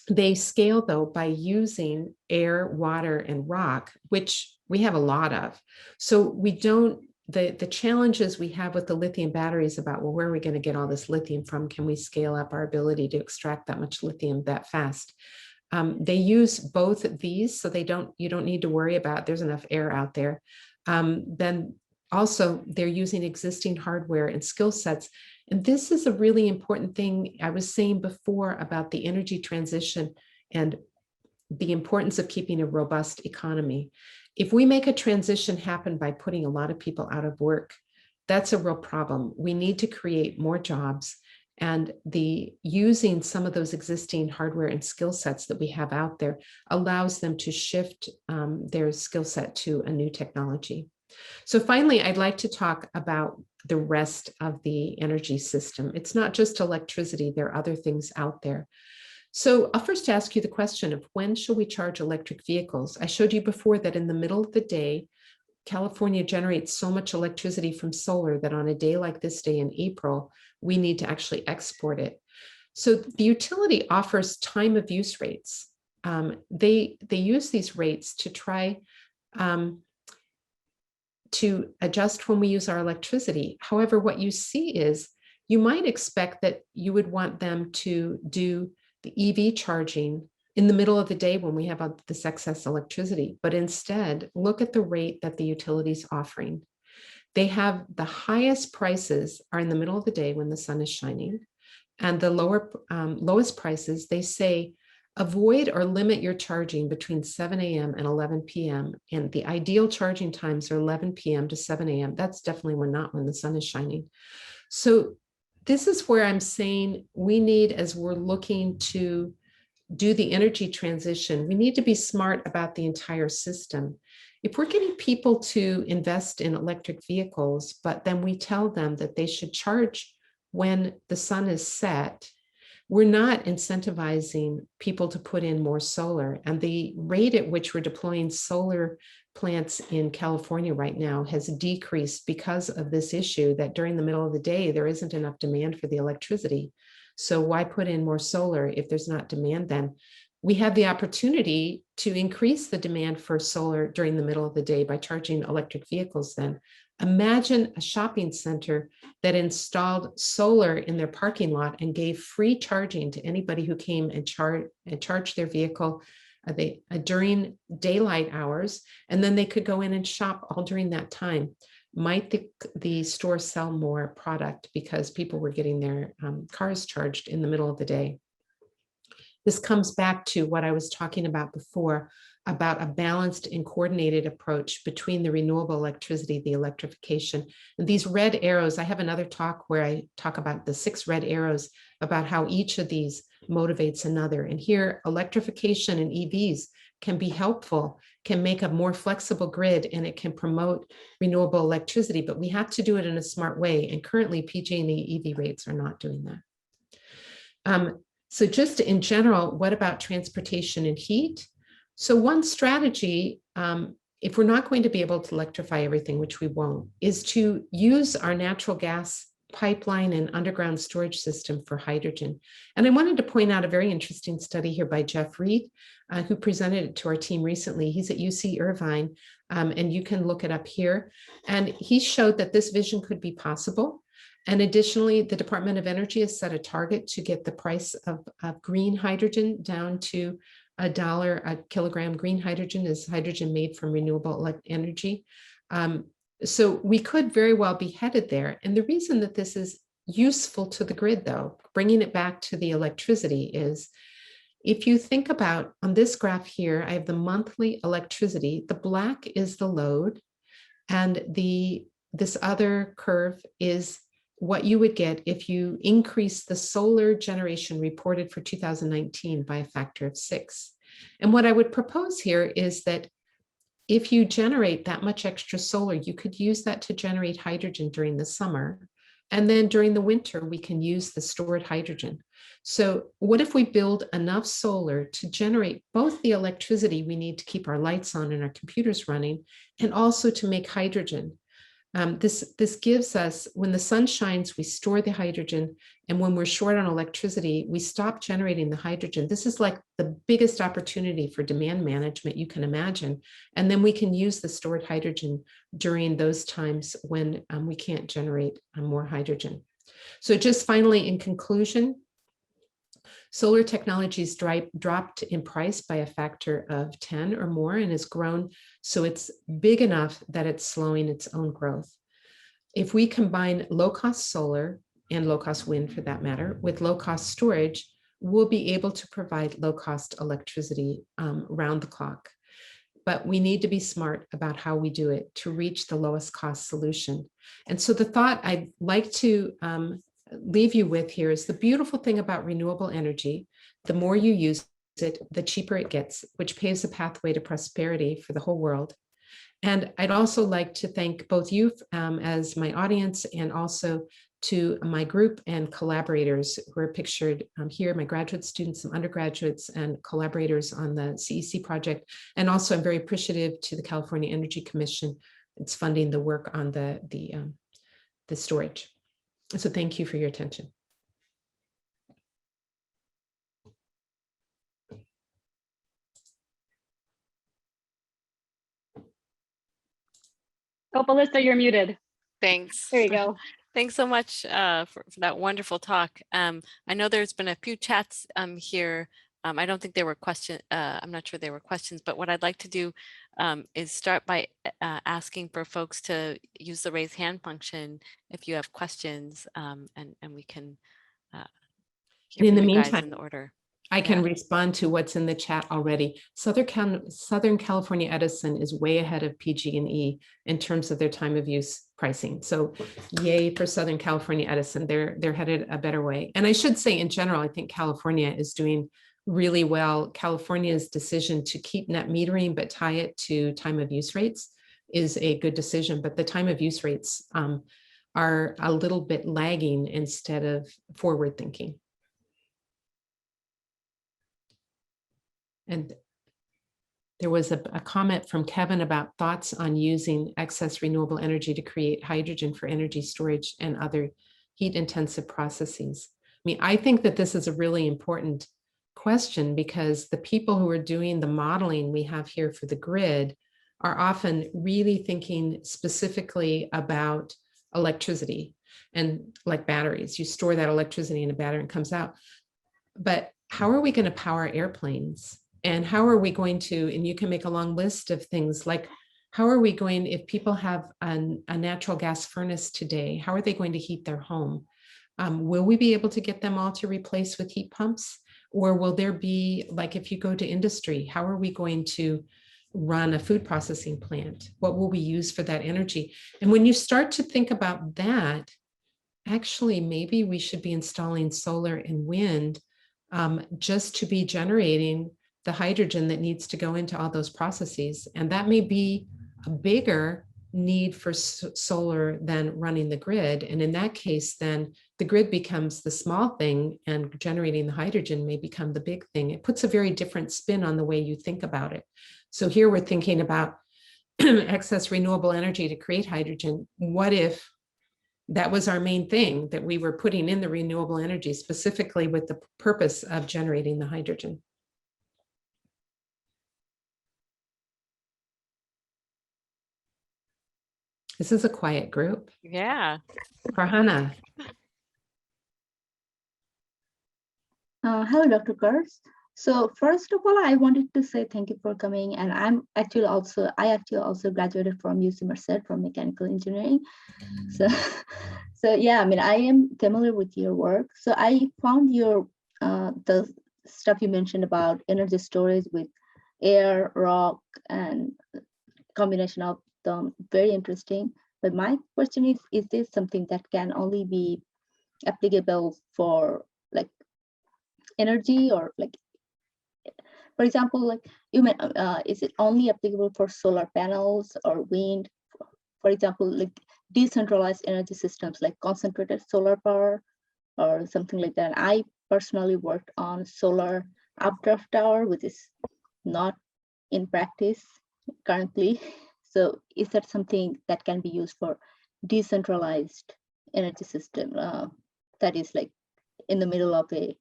They scale though by using air, water, and rock, which we have a lot of. So we don't, the challenges we have with the lithium batteries about, well, where are we going to get all this lithium from? Can we scale up our ability to extract that much lithium that fast? They use both of these, so you don't need to worry about there's enough air out there. Then also they're using existing hardware and skill sets. And this is a really important thing I was saying before about the energy transition and the importance of keeping a robust economy. If we make a transition happen by putting a lot of people out of work, that's a real problem. We need to create more jobs, and using some of those existing hardware and skill sets that we have out there allows them to shift their skill set to a new technology. So finally, I'd like to talk about the rest of the energy system. It's not just electricity, there are other things out there. So I'll first ask you the question of when should we charge electric vehicles? I showed you before that in the middle of the day, California generates so much electricity from solar that on a day like this day in April, we need to actually export it. So the utility offers time of use rates. They use these rates to try to adjust when we use our electricity. However, what you see is you might expect that you would want them to do the EV charging in the middle of the day when we have this excess electricity, but instead look at the rate that the utility is offering. They have the highest prices are in the middle of the day when the sun is shining, and the lowest prices, they say, avoid or limit your charging between 7 a.m. and 11 p.m. And the ideal charging times are 11 p.m. to 7 a.m. That's definitely not when the sun is shining. So this is where I'm saying we need, as we're looking to do the energy transition, we need to be smart about the entire system. If we're getting people to invest in electric vehicles, but then we tell them that they should charge when the sun is set, we're not incentivizing people to put in more solar. And the rate at which we're deploying solar plants in California right now has decreased because of this issue that during the middle of the day, there isn't enough demand for the electricity. So why put in more solar if there's not demand then? We have the opportunity to increase the demand for solar during the middle of the day by charging electric vehicles then. Imagine a shopping center that installed solar in their parking lot and gave free charging to anybody who came and charged their vehicle during daylight hours, and then they could go in and shop all during that time. Might the store sell more product because people were getting their cars charged in the middle of the day? This comes back to what I was talking about before, about a balanced and coordinated approach between the renewable electricity, the electrification. And these red arrows, I have another talk where I talk about the 6 red arrows, about how each of these motivates another. And here, electrification and EVs can be helpful, can make a more flexible grid, and it can promote renewable electricity, but we have to do it in a smart way. And currently, PG&E EV rates are not doing that. So just in general, what about transportation and heat? So one strategy, if we're not going to be able to electrify everything, which we won't, is to use our natural gas pipeline and underground storage system for hydrogen. And I wanted to point out a very interesting study here by Jeff Reed, who presented it to our team recently. He's at UC Irvine, and you can look it up here. And he showed that this vision could be possible. And additionally, the Department of Energy has set a target to get the price of green hydrogen down to $1 a kilogram. Green hydrogen is hydrogen made from renewable energy. So we could very well be headed there. And the reason that this is useful to the grid, though, bringing it back to the electricity, is if you think about on this graph here, I have the monthly electricity. The black is the load, and this other curve is what you would get if you increase the solar generation reported for 2019 by a factor of 6. And what I would propose here is that if you generate that much extra solar, you could use that to generate hydrogen during the summer. And then during the winter, we can use the stored hydrogen. So what if we build enough solar to generate both the electricity we need to keep our lights on and our computers running, and also to make hydrogen? This gives us, when the sun shines, we store the hydrogen, and when we're short on electricity, we stop generating the hydrogen. This is like the biggest opportunity for demand management you can imagine. And then we can use the stored hydrogen during those times when we can't generate more hydrogen. So just finally, in conclusion, solar technologies dropped in price by a factor of 10 or more and has grown, so it's big enough that it's slowing its own growth. If we combine low-cost solar and low-cost wind, for that matter, with low-cost storage, we'll be able to provide low-cost electricity round the clock. But we need to be smart about how we do it to reach the lowest cost solution. And so the thought I'd like to leave you with here is the beautiful thing about renewable energy: the more you use it, the cheaper it gets, which paves a pathway to prosperity for the whole world. And I'd also like to thank both you as my audience, and also to my group and collaborators who are pictured here, my graduate students, some undergraduates, and collaborators on the CEC project. And also I'm very appreciative to the California Energy Commission. It's funding the work on the storage. So thank you for your attention. Oh, Melissa, you're muted. Thanks. There you go. Thanks so much for that wonderful talk. I know there's been a few chats here. I don't think there were questions. I'm not sure there were questions, but what I'd like to do is start by asking for folks to use the raise hand function if you have questions, and we can hear in from the you guys meantime, in the order. I can respond to what's in the chat already. Southern California Edison is way ahead of PG&E in terms of their time of use pricing. So yay for Southern California Edison. They're headed a better way. And I should say, in general, I think California is doing really well. California's decision to keep net metering but tie it to time of use rates is a good decision. But the time of use rates are a little bit lagging instead of forward thinking. And there was a comment from Kevin about thoughts on using excess renewable energy to create hydrogen for energy storage and other heat-intensive processes. I mean, I think that this is a really important question, because the people who are doing the modeling we have here for the grid are often really thinking specifically about electricity, and like batteries. You store that electricity in a battery and it comes out. But how are we going to power airplanes? And how are we going to, and you can make a long list of things like, how are we going, if people have a natural gas furnace today, how are they going to heat their home? Will we be able to get them all to replace with heat pumps? Or will there be, like if you go to industry, how are we going to run a food processing plant? What will we use for that energy? And when you start to think about that, actually, maybe we should be installing solar and wind just to be generating the hydrogen that needs to go into all those processes. And that may be a bigger need for solar than running the grid. And in that case, then the grid becomes the small thing and generating the hydrogen may become the big thing. It puts a very different spin on the way you think about it. So here we're thinking about excess renewable energy to create hydrogen. What if that was our main thing, that we were putting in the renewable energy specifically with the purpose of generating the hydrogen. This is a quiet group. Yeah. Farhana. Hello, Dr. Kurtz. So first of all, I wanted to say thank you for coming. And I actually also graduated from UC Merced from mechanical engineering. So, yeah, I mean, I am familiar with your work. So I found your the stuff you mentioned about energy storage with air, rock, and combination of them very interesting. But my question is this something that can only be applicable for like energy, or like, for example, like you meant, is it only applicable for solar panels or wind? For example, like decentralized energy systems like concentrated solar power or something like that. I personally worked on solar updraft tower, which is not in practice currently. So is that something that can be used for decentralized energy system that is like in the middle of a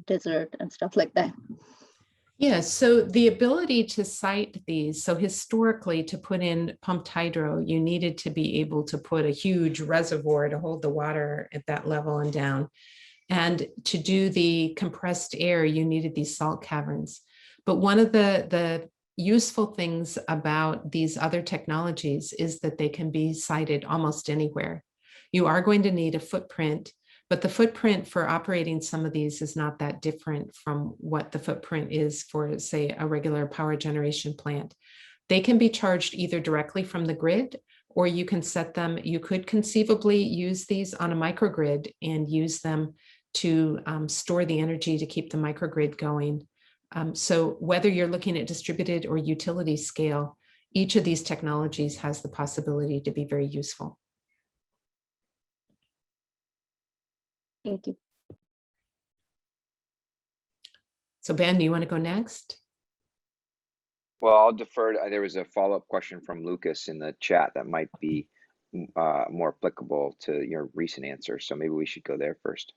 desert and stuff like that? Yeah, so the ability to site these, so historically to put in pumped hydro, you needed to be able to put a huge reservoir to hold the water at that level and down. And to do the compressed air, you needed these salt caverns. But one of the useful things about these other technologies is that they can be sited almost anywhere. You are going to need a footprint, but the footprint for operating some of these is not that different from what the footprint is for, say, a regular power generation plant. They can be charged either directly from the grid, or you can set them, you could conceivably use these on a microgrid and use them to store the energy to keep the microgrid going. So whether you're looking at distributed or utility scale, each of these technologies has the possibility to be very useful. Thank you. So Ben, do you want to go next? Well, I'll defer. There was a follow-up question from Lucas in the chat that might be more applicable to your recent answer. So maybe we should go there first.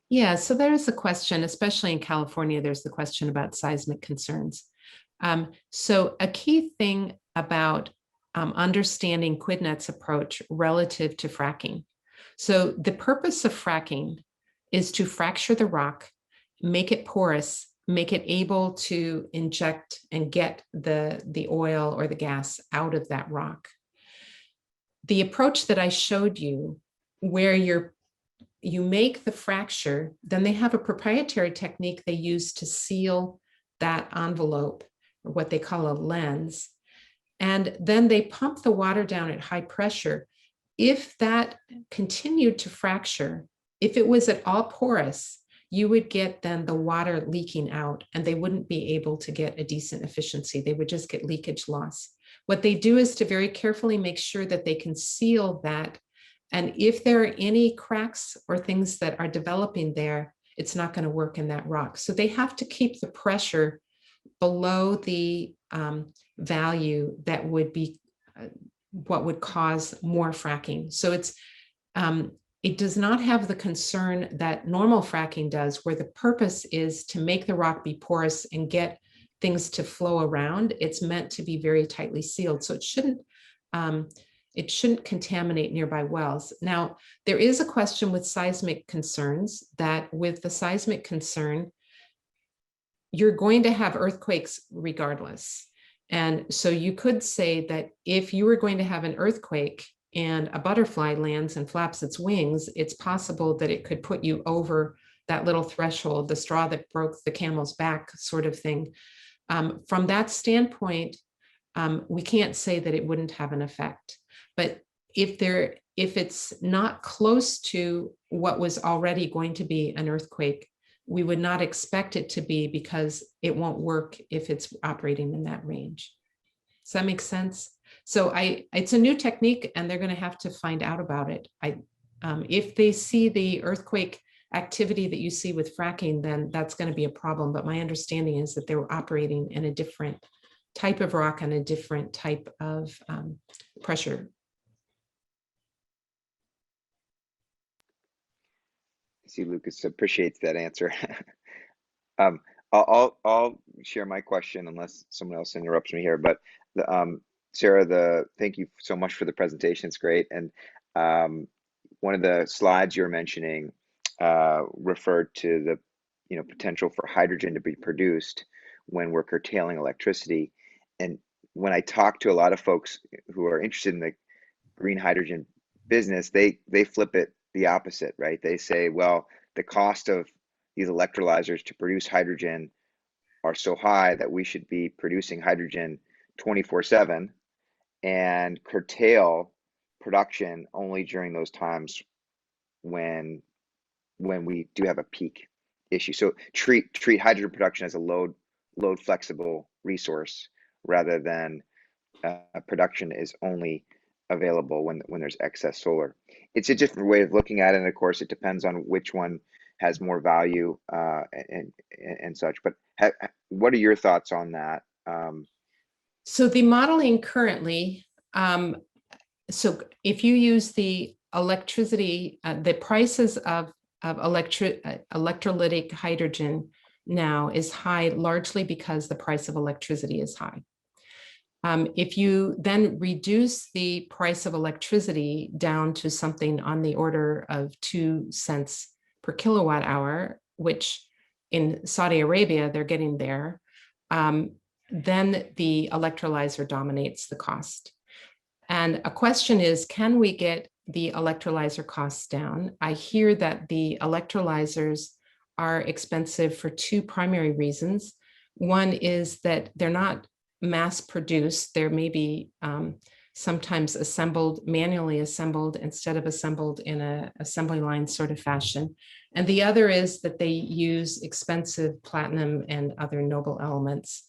Yeah, so there's a question, especially in California, there's the question about seismic concerns. So a key thing about understanding QuidNet's approach relative to fracking. So the purpose of fracking is to fracture the rock, make it porous, make it able to inject and get the oil or the gas out of that rock. The approach that I showed you, where you make the fracture, then they have a proprietary technique they use to seal that envelope, or what they call a lens. And then they pump the water down at high pressure. If that continued to fracture, if it was at all porous, you would get then the water leaking out, and they wouldn't be able to get a decent efficiency. They would just get leakage loss. What they do is to very carefully make sure that they can seal that. And if there are any cracks or things that are developing there, it's not going to work in that rock. So they have to keep the pressure below the value that would be what would cause more fracking. So it does not have the concern that normal fracking does, where the purpose is to make the rock be porous and get things to flow around. It's meant to be very tightly sealed. So it shouldn't contaminate nearby wells. Now, there is a question with seismic concerns, that with the seismic concern, you're going to have earthquakes regardless. And so you could say that if you were going to have an earthquake and a butterfly lands and flaps its wings, it's possible that it could put you over that little threshold, the straw that broke the camel's back sort of thing. From that standpoint, we can't say that it wouldn't have an effect. But if it's not close to what was already going to be an earthquake, we would not expect it to be, because it won't work if it's operating in that range. Does that make sense? So it's a new technique, and they're going to have to find out about it. If they see the earthquake activity that you see with fracking, then that's going to be a problem. But my understanding is that they were operating in a different type of rock and a different type of pressure. see Lucas appreciates that answer. Um, I'll share my question unless someone else interrupts me here. But Sarah, thank you so much for the presentation. It's great. And one of the slides you're mentioning referred to the potential for hydrogen to be produced when we're curtailing electricity. And when I talk to a lot of folks who are interested in the green hydrogen business, they flip it the opposite, right? They say, well, the cost of these electrolyzers to produce hydrogen are so high that we should be producing hydrogen 24/7 and curtail production only during those times when we do have a peak issue. So treat hydrogen production as a load flexible resource rather than production is only available when there's excess solar. It's a different way of looking at it, and of course it depends on which one has more value and such. But what are your thoughts on that? So the modeling currently, so if you use the electricity, the prices of electrolytic hydrogen now is high, largely because the price of electricity is high. If you then reduce the price of electricity down to something on the order of 2 cents per kilowatt hour, which in Saudi Arabia, they're getting there, then the electrolyzer dominates the cost. And a question is, can we get the electrolyzer costs down? I hear that the electrolyzers are expensive for 2 primary reasons. One is that they're not mass produced. They're maybe sometimes manually assembled instead of assembled in an assembly line sort of fashion. And the other is that they use expensive platinum and other noble elements.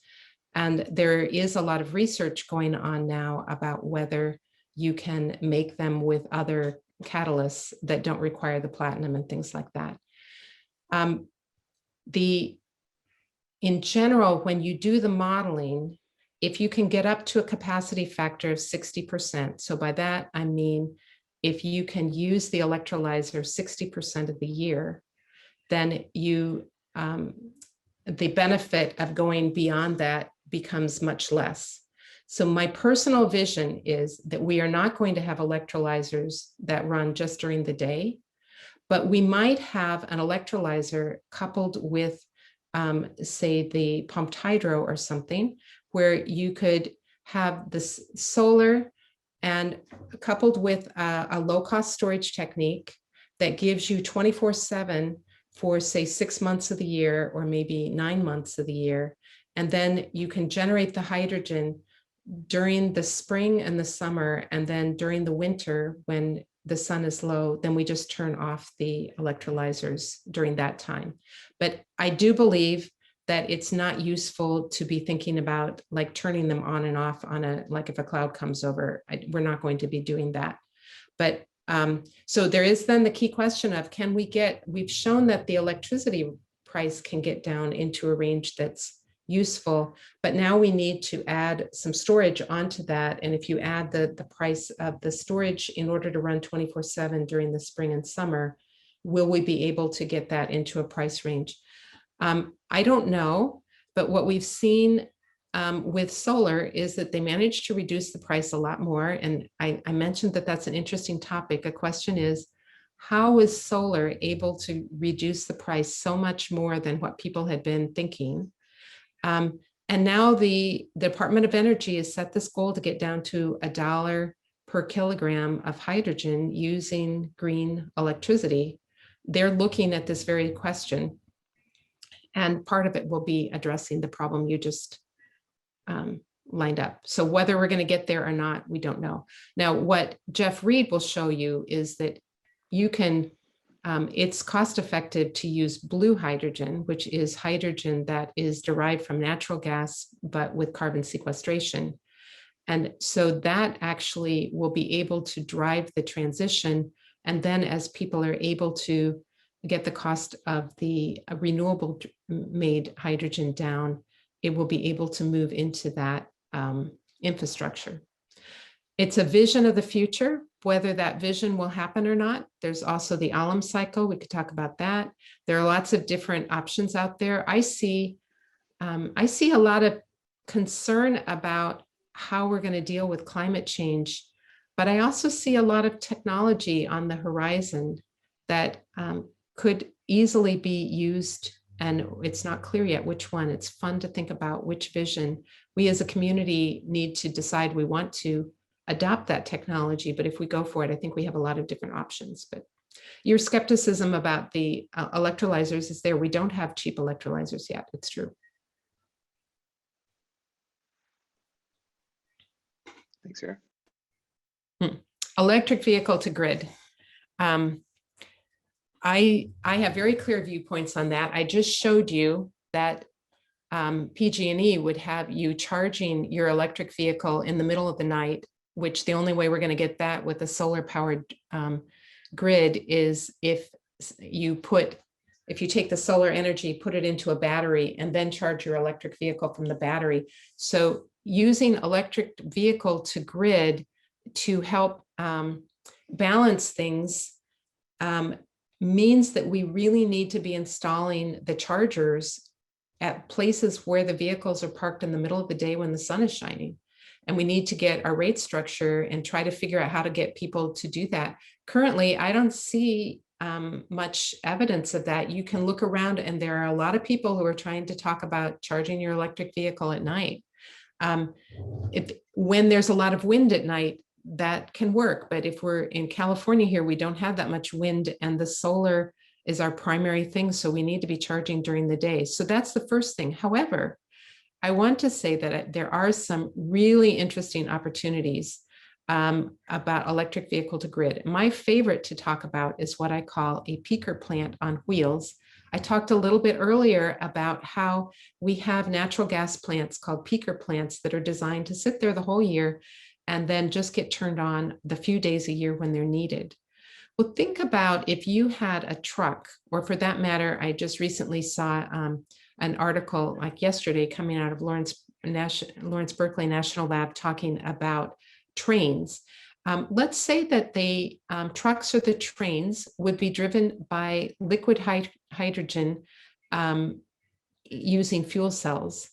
And there is a lot of research going on now about whether you can make them with other catalysts that don't require the platinum and things like that. In general, when you do the modeling, if you can get up to a capacity factor of 60%, so by that I mean if you can use the electrolyzer 60% of the year, then the benefit of going beyond that becomes much less. So my personal vision is that we are not going to have electrolyzers that run just during the day, but we might have an electrolyzer coupled with, say, the pumped hydro or something, where you could have this solar and coupled with a low-cost storage technique that gives you 24/7 for, say, 6 months of the year or maybe 9 months of the year. And then you can generate the hydrogen during the spring and the summer, and then during the winter when the sun is low, then we just turn off the electrolyzers during that time. But I do believe that it's not useful to be thinking about like turning them on and off like if a cloud comes over. We're not going to be doing that. But so there is then the key question of we've shown that the electricity price can get down into a range that's useful, but now we need to add some storage onto that. And if you add the price of the storage in order to run 24/7 during the spring and summer, will we be able to get that into a price range? I don't know, but what we've seen with solar is that they managed to reduce the price a lot more. And I mentioned that that's an interesting topic. A question is, how is solar able to reduce the price so much more than what people had been thinking? And now the Department of Energy has set this goal to get down to $1 per kilogram of hydrogen using green electricity. They're looking at this very question. And part of it will be addressing the problem you just lined up. So whether we're going to get there or not, we don't know. Now, what Jeff Reed will show you is that you can, it's cost effective to use blue hydrogen, which is hydrogen that is derived from natural gas, but with carbon sequestration. And so that actually will be able to drive the transition. And then as people are able to get the cost of the renewable made hydrogen down, it will be able to move into that infrastructure. It's a vision of the future. whether that vision will happen or not. There's also the alum cycle. We could talk about that. There are lots of different options out there. I see a lot of concern about how we're going to deal with climate change, but I also see a lot of technology on the horizon that could easily be used, and it's not clear yet which one. It's fun to think about which vision. We as a community need to decide we want to adopt that technology, but if we go for it, I think we have a lot of different options. But your skepticism about the electrolyzers is there. We don't have cheap electrolyzers yet. It's true. Thanks, Sarah. Electric vehicle to grid. I have very clear viewpoints on that. I just showed you that PG&E would have you charging your electric vehicle in the middle of the night, which the only way we're going to get that with a solar powered grid is if you take the solar energy, put it into a battery, and then charge your electric vehicle from the battery. So using electric vehicle to grid to help balance things means that we really need to be installing the chargers at places where the vehicles are parked in the middle of the day when the sun is shining. And we need to get our rate structure and try to figure out how to get people to do that. Currently, I don't see much evidence of that. You can look around and there are a lot of people who are trying to talk about charging your electric vehicle at night. When there's a lot of wind at night, that can work. But if we're in California here, we don't have that much wind and the solar is our primary thing. So we need to be charging during the day. So that's the first thing. However, I want to say that there are some really interesting opportunities about electric vehicle to grid. My favorite to talk about is what I call a peaker plant on wheels. I talked a little bit earlier about how we have natural gas plants called peaker plants that are designed to sit there the whole year and then just get turned on the few days a year when they're needed. Well, think about if you had a truck, or for that matter, I just recently saw an article like yesterday coming out of Lawrence Berkeley National Lab talking about trains. Let's say that the trucks or the trains would be driven by liquid hydrogen using fuel cells.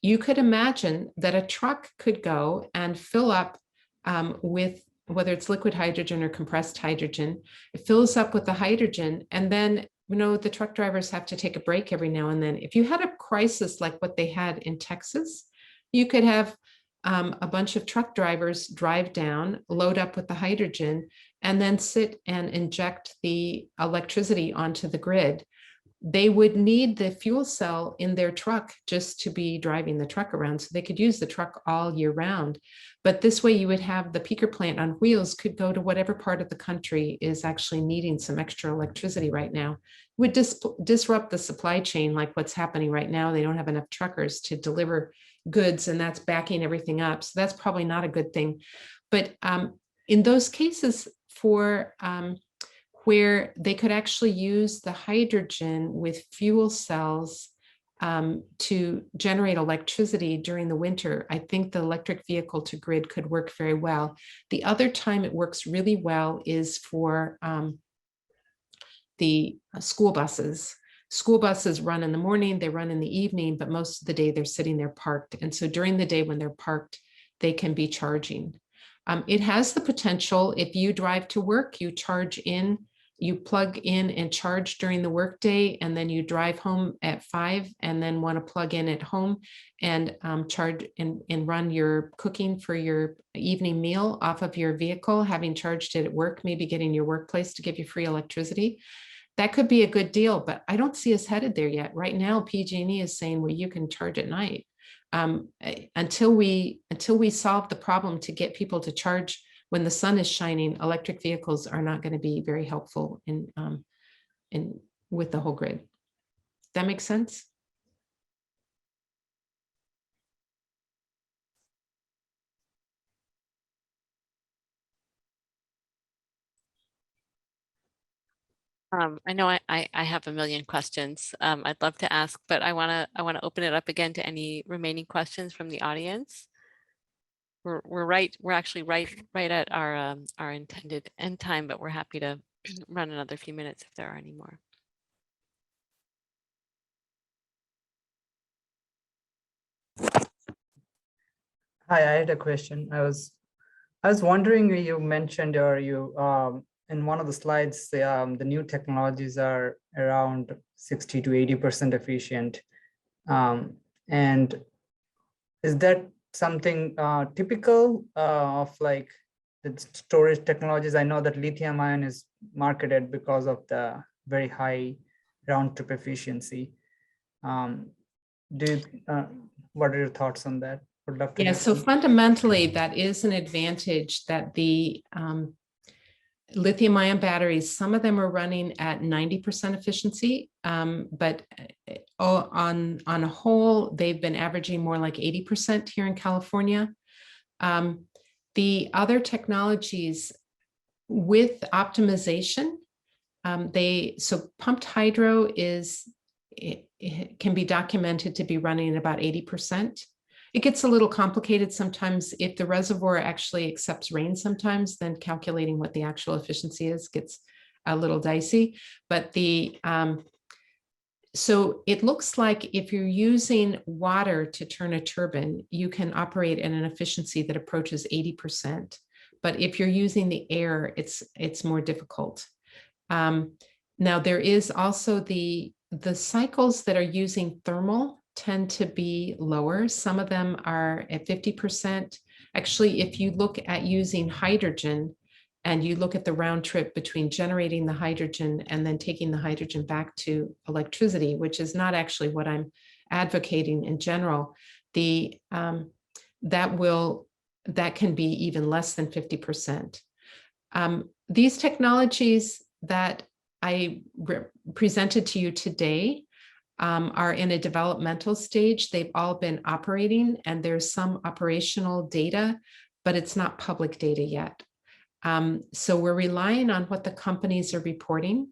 You could imagine that a truck could go and fill up with, whether it's liquid hydrogen or compressed hydrogen, it fills up with the hydrogen. And then, the truck drivers have to take a break every now and then. If you had a crisis like what they had in Texas, you could have a bunch of truck drivers drive down, load up with the hydrogen, and then sit and inject the electricity onto the grid. They would need the fuel cell in their truck just to be driving the truck around, so they could use the truck all year round. But this way you would have the peaker plant on wheels could go to whatever part of the country is actually needing some extra electricity right now. It would disrupt the supply chain like what's happening right now. They don't have enough truckers to deliver goods, and that's backing everything up. So that's probably not a good thing. But in those cases where they could actually use the hydrogen with fuel cells to generate electricity during the winter, I think the electric vehicle to grid could work very well. The other time it works really well is for the school buses. School buses run in the morning, they run in the evening, but most of the day they're sitting there parked. And so during the day when they're parked, they can be charging. It has the potential, if you drive to work, you charge in, you plug in and charge during the workday, and then you drive home at 5 and then want to plug in at home and charge and run your cooking for your evening meal off of your vehicle, having charged it at work, maybe getting your workplace to give you free electricity. That could be a good deal, but I don't see us headed there yet. Right now, PG&E is saying, well, you can charge at night. Until we solve the problem to get people to charge when the sun is shining, electric vehicles are not going to be very helpful in with the whole grid. That makes sense? I know I have a million questions I'd love to ask, but I want to open it up again to any remaining questions from the audience. we're actually right at our intended end time, but we're happy to run another few minutes if there are any more. Hi, I had a question. I was wondering, you mentioned, or you in one of the slides, the new technologies are around 60 to 80% efficient. And is that something typical of like the storage technologies? I know that lithium ion is marketed because of the very high round trip efficiency. What are your thoughts on that? Would love to Yeah, hear so some. fundamentally, that is an advantage that the lithium ion batteries, some of them are running at 90% efficiency, but on a whole, they've been averaging more like 80% here in California. The other technologies with optimization, so pumped hydro it can be documented to be running at about 80%. It gets a little complicated sometimes if the reservoir actually accepts rain sometimes, then calculating what the actual efficiency is gets a little dicey. But so it looks like if you're using water to turn a turbine, you can operate at an efficiency that approaches 80%. But if you're using the air, it's more difficult. Now there is also the cycles that are using thermal tend to be lower. Some of them are at 50%. Actually, if you look at using hydrogen and you look at the round trip between generating the hydrogen and then taking the hydrogen back to electricity, which is not actually what I'm advocating in general, that can be even less than 50%. These technologies that I presented to you today are in a developmental stage. They've all been operating and there's some operational data, but it's not public data yet. So we're relying on what the companies are reporting.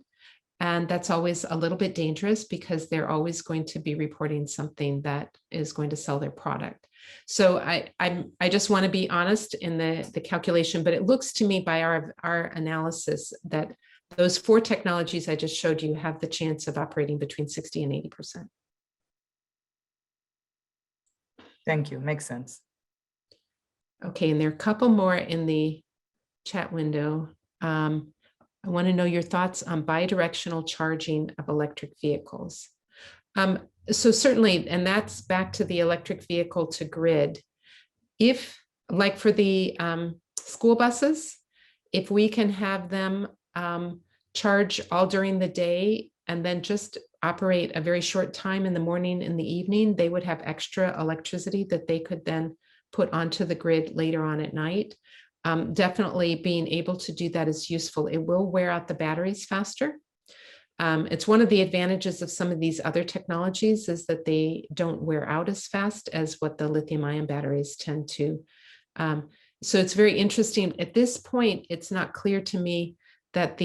And that's always a little bit dangerous because they're always going to be reporting something that is going to sell their product. So I just want to be honest in the calculation, but it looks to me by our analysis that those 4 technologies I just showed you have the chance of operating between 60 and 80%. Thank you. Makes sense. Okay, and there are a couple more in the chat window. I want to know your thoughts on bidirectional charging of electric vehicles. So certainly, and that's back to the electric vehicle to grid. If, like for the school buses, if we can have them charge all during the day and then just operate a very short time in the morning and the evening, they would have extra electricity that they could then put onto the grid later on at night. Definitely being able to do that is useful. It will wear out the batteries faster. It's one of the advantages of some of these other technologies is that they don't wear out as fast as what the lithium ion batteries tend to. So it's very interesting. At this point, it's not clear to me that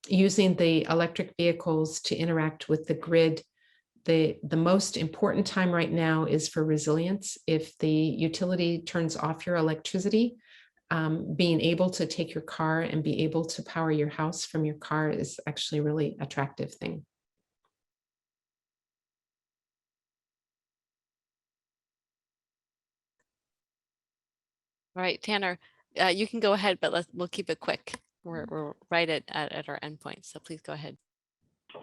using the electric vehicles to interact with the grid, the most important time right now is for resilience. If the utility turns off your electricity, being able to take your car and be able to power your house from your car is actually a really attractive thing. All right, Tanner, you can go ahead, but we'll keep it quick. We're right at our endpoint, so please go ahead.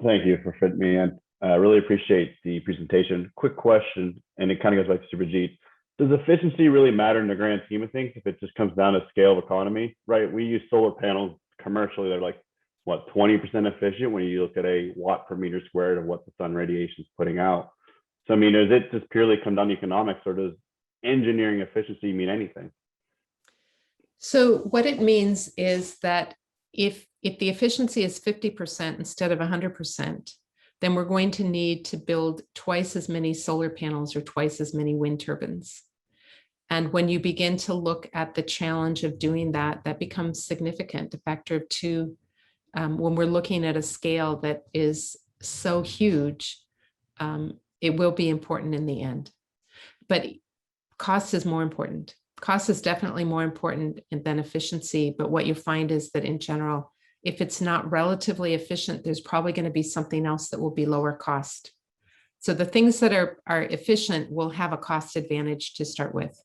Thank you for fitting me in. I really appreciate the presentation. Quick question, and it kind of goes back to Superjeet. Does efficiency really matter in the grand scheme of things if it just comes down to scale of economy, right? We use solar panels commercially. They're like, what, 20% efficient when you look at a watt per meter squared of what the sun radiation is putting out. So, I mean, does it just purely come down to economics, or does engineering efficiency mean anything? So what it means is that if the efficiency is 50% instead of 100%, then we're going to need to build twice as many solar panels or twice as many wind turbines. And when you begin to look at the challenge of doing that, that becomes significant, a factor of 2. When we're looking at a scale that is so huge, it will be important in the end. But cost is more important. Cost is definitely more important than efficiency, but what you find is that in general, if it's not relatively efficient, there's probably going to be something else that will be lower cost. So the things that are efficient will have a cost advantage to start with.